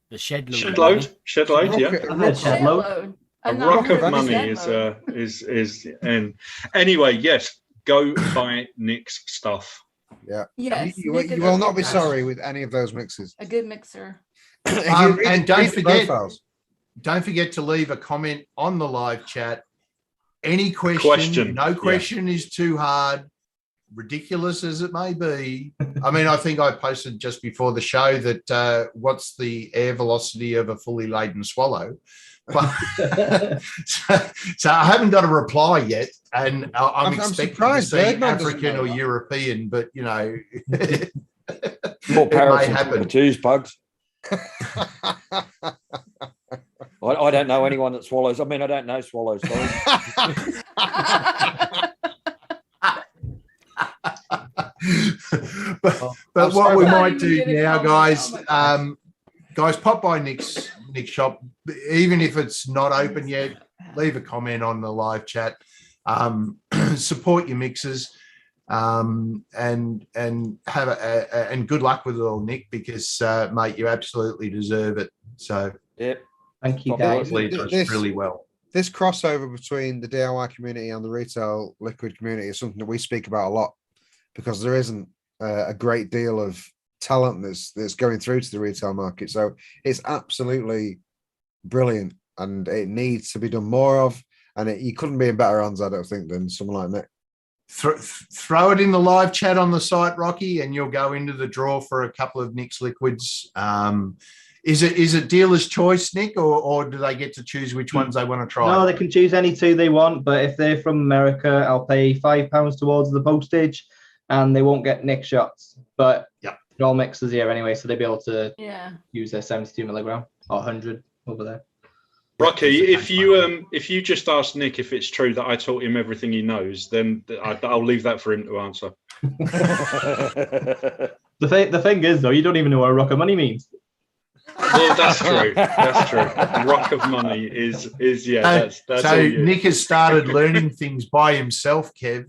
The shed load. Shed load. Yeah. I've heard shed load. A ruck of money is and anyway, yes, go buy Nick's stuff. Yeah. Yes. You will not be sorry with any of those mixes. A good mixer. And don't forget to leave a comment on the live chat. Any question. No question is too hard, ridiculous as it may be. I mean, I think I posted just before the show that what's the air velocity of a fully laden swallow? But, so I haven't got a reply yet, and I'm expecting to see African or European, but more parrots and cockatoos, pugs. I don't know anyone that swallows. I mean, I don't know swallows. Sorry. but what we might do Get it now, on. guys, Oh my guys, pop by Nick's shop, even if it's not open yet. Leave a comment on the live chat. Support your mixers, and have and good luck with it all, Nick, because mate, you absolutely deserve it. So Yep. Thank you, probably guys. leads us really well. This crossover between the DIY community and the retail liquid community is something that we speak about a lot, because there isn't a great deal of talent that's going through to the retail market. So it's absolutely brilliant, and it needs to be done more of. And you couldn't be in better hands, I don't think, than someone like Nick. Throw it in the live chat on the site, Rocky, and you'll go into the draw for a couple of Nick's liquids. Is it dealer's choice, Nick, or do they get to choose which ones they want to try? No, they can choose any two they want, but if they're from America, I'll pay £5 towards the postage, and they won't get Nick shots. But Yep. they're all mixers here anyway, so they'll be able to Yeah. use their 72 milligram or 100 over there. Rocky, if you just ask Nick if it's true that I taught him everything he knows, then I'll leave that for him to answer. The thing is, though, you don't even know what a rock of money means. Well, that's true. That's true. Rock of money is that's so all you. Nick has started learning things by himself, Kev.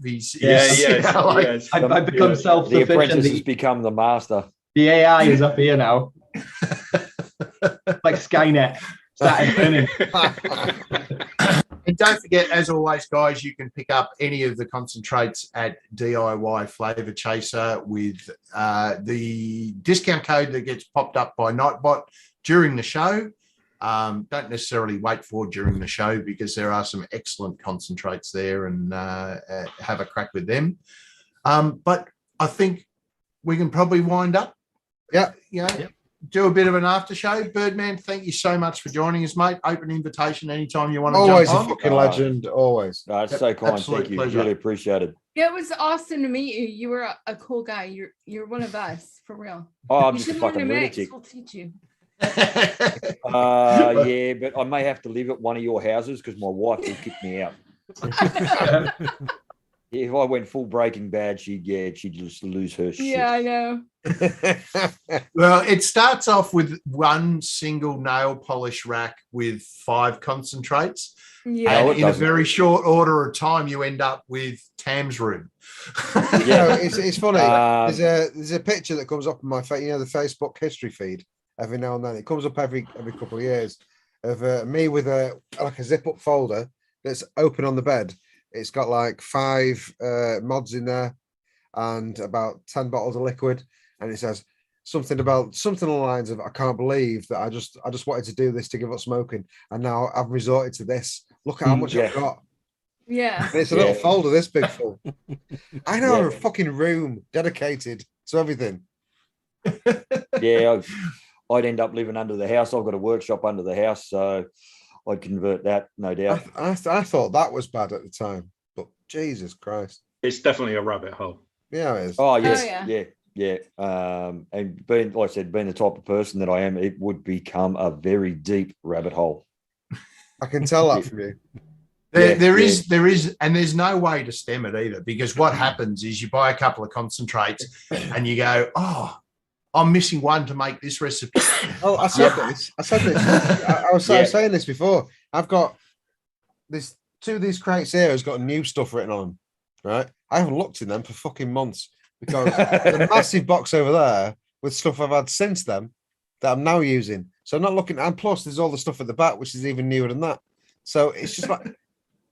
I've become The self-sufficient. apprentice has become the master. The AI is up here now. Like Skynet. Started burning. And don't forget, as always, guys, you can pick up any of the concentrates at DIY Flavor Chaser with the discount code that gets popped up by Nightbot during the show. Don't necessarily wait for during the show, because there are some excellent concentrates there, and have a crack with them. But I think we can probably wind up. Yeah. Do a bit of an after show. Birdman, thank you so much for joining us, mate. Open invitation anytime you want to Always jump a on. fucking legend. Always. No, it's so kind. Absolute Thank you. pleasure. Really appreciate it. Yeah, it was awesome to meet you. You were a cool guy. You're one of us, for real. Oh, I'm You just a should learn to fucking mix. lunatic. We'll teach you. Yeah, but I may have to live at one of your houses because my wife will kick me out. If I went full Breaking Bad, she'd just lose her shit. Yeah, I know. Well, it starts off with one single nail polish rack with 5 concentrates. Yeah. No, And it in a doesn't. very short order of time, you end up with Tam's room. Yeah, it's funny. Um, There's a picture that comes up in my the Facebook history feed every now and then. It comes up every couple of years of me with a zip up folder that's open on the bed. It's got like 5 mods in there and about 10 bottles of liquid, and it says something along the lines of, "I can't believe that I just wanted to do this to give up smoking, and now I've resorted to this. Look at how much I've got." Yeah. And it's a little Yeah. folder this big full. I know Yeah. a fucking room dedicated to everything. Yeah, I'd end up living under the house. I've got a workshop under the house, so I'd convert that, no doubt. I thought that was bad at the time, but Jesus Christ. It's definitely a rabbit hole. Yeah, it is. Oh yes, yeah. yeah. And being, like I said, being the type of person that I am, it would become a very deep rabbit hole. I can tell that from you. There is, and there's no way to stem it either, because what happens is you buy a couple of concentrates and you go, "Oh, I'm missing one to make this recipe." Oh, I said this. I was saying this before. I've got this 2 of these crates here has got new stuff written on them, right? I haven't looked in them for fucking months, because the massive box over there with stuff I've had since then that I'm now using. So I'm not looking, and plus there's all the stuff at the back, which is even newer than that. So it's just like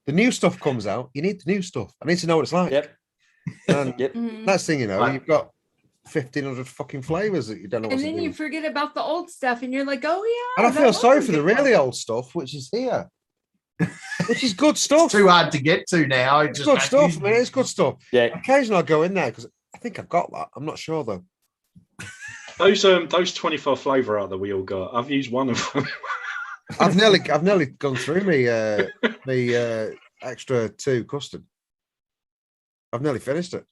the new stuff comes out. You need the new stuff. I need to know what it's like. Yep. And Yep. Mhm. next thing you know, you've got 1,500 fucking flavors that you don't know what And to then do you with. forget about the old stuff, and you're like, "Oh yeah." And I that feel was sorry a for the good really one. old stuff, which is here, which is good stuff. Too hard to get to now. It's good stuff. I mean, it's good stuff. Yeah. Occasionally I'll go in there because I think I've got that. I'm not sure though. Those 24 flavour that we all got, I've used one of them. I've nearly gone through the extra 2 custard. I've nearly finished it.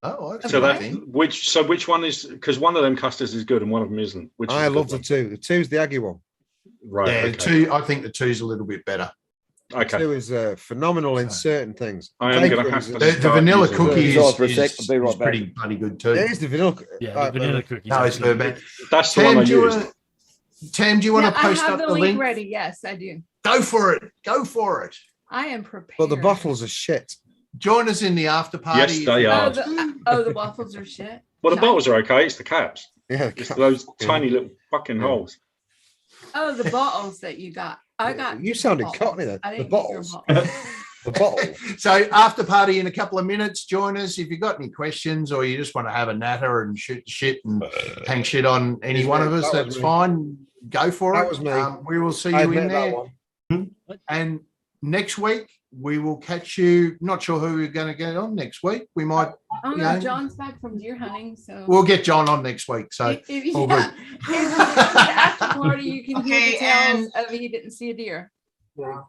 Oh, So that Okay. which one is, because one of them custards is good and one of them isn't. Which is I a good love the one. 2. The 2's the Aggie one. Right. Yeah, okay. I think the 2's a little bit better. Okay. 2 is phenomenal in certain things. I am going to Vaping have is to. a- The start vanilla using cookie those. Hold is, on for a sec, I'll be right is back. pretty bloody good too. It is the vanilla. Yeah, the vanilla cookies. No, are it's good. Birdman. That's the one I Tam, do you used. want to? Tam, do you want Yeah, to I post have up the the link link? ready. Yes, I do. Go for it. Go for it. I am prepared. But the bottles are shit. Join us in the after party. Yes, they are. The waffles are shit. Well, the bottles are okay. It's the caps. Yeah, It's those tiny little fucking Yeah. holes. Oh, the bottles that you got. I got. You just sounded bottles. cockney then. I The didn't get your bottles. bottles. The bottle. So after party in a couple of minutes. Join us if you've got any questions or you just want to have a natter and shoot shit and hang shit on any Excuse one me, of us. that was That's me. fine. Go for That it. was me. We will see I you in admit that there. one. And next week we will catch you. Not sure who we're going to get on next week. We might. Oh Yeah. no, John's back from deer hunting, so We'll get John on next week. So if all yeah, if the after party, you can hear Okay, the tales and- of he didn't see a deer.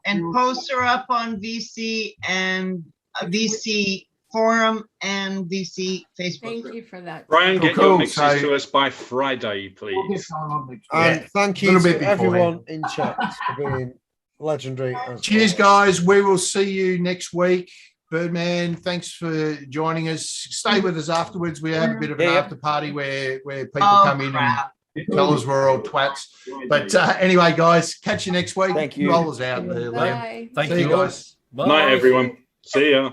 And post her up on VC and VC forum and VC Facebook Thank group. you for that. Brian, Cool, get your cool. mixes So- to us by Friday, please. We'll get John on next week. And Yeah. thank you Little to bit beforehand. everyone in chat for being legendary. as Cheers, always. guys. We will see you next week. Birdman, thanks for joining us. Stay with us afterwards. We have a bit of an Yeah. after party where people Oh, come in crap. and tell us we're all twats. But anyway, guys, catch you next week. Thank you. Roll us out there, Liam. Bye. Thank See you you guys. Bye. Night, everyone. See ya.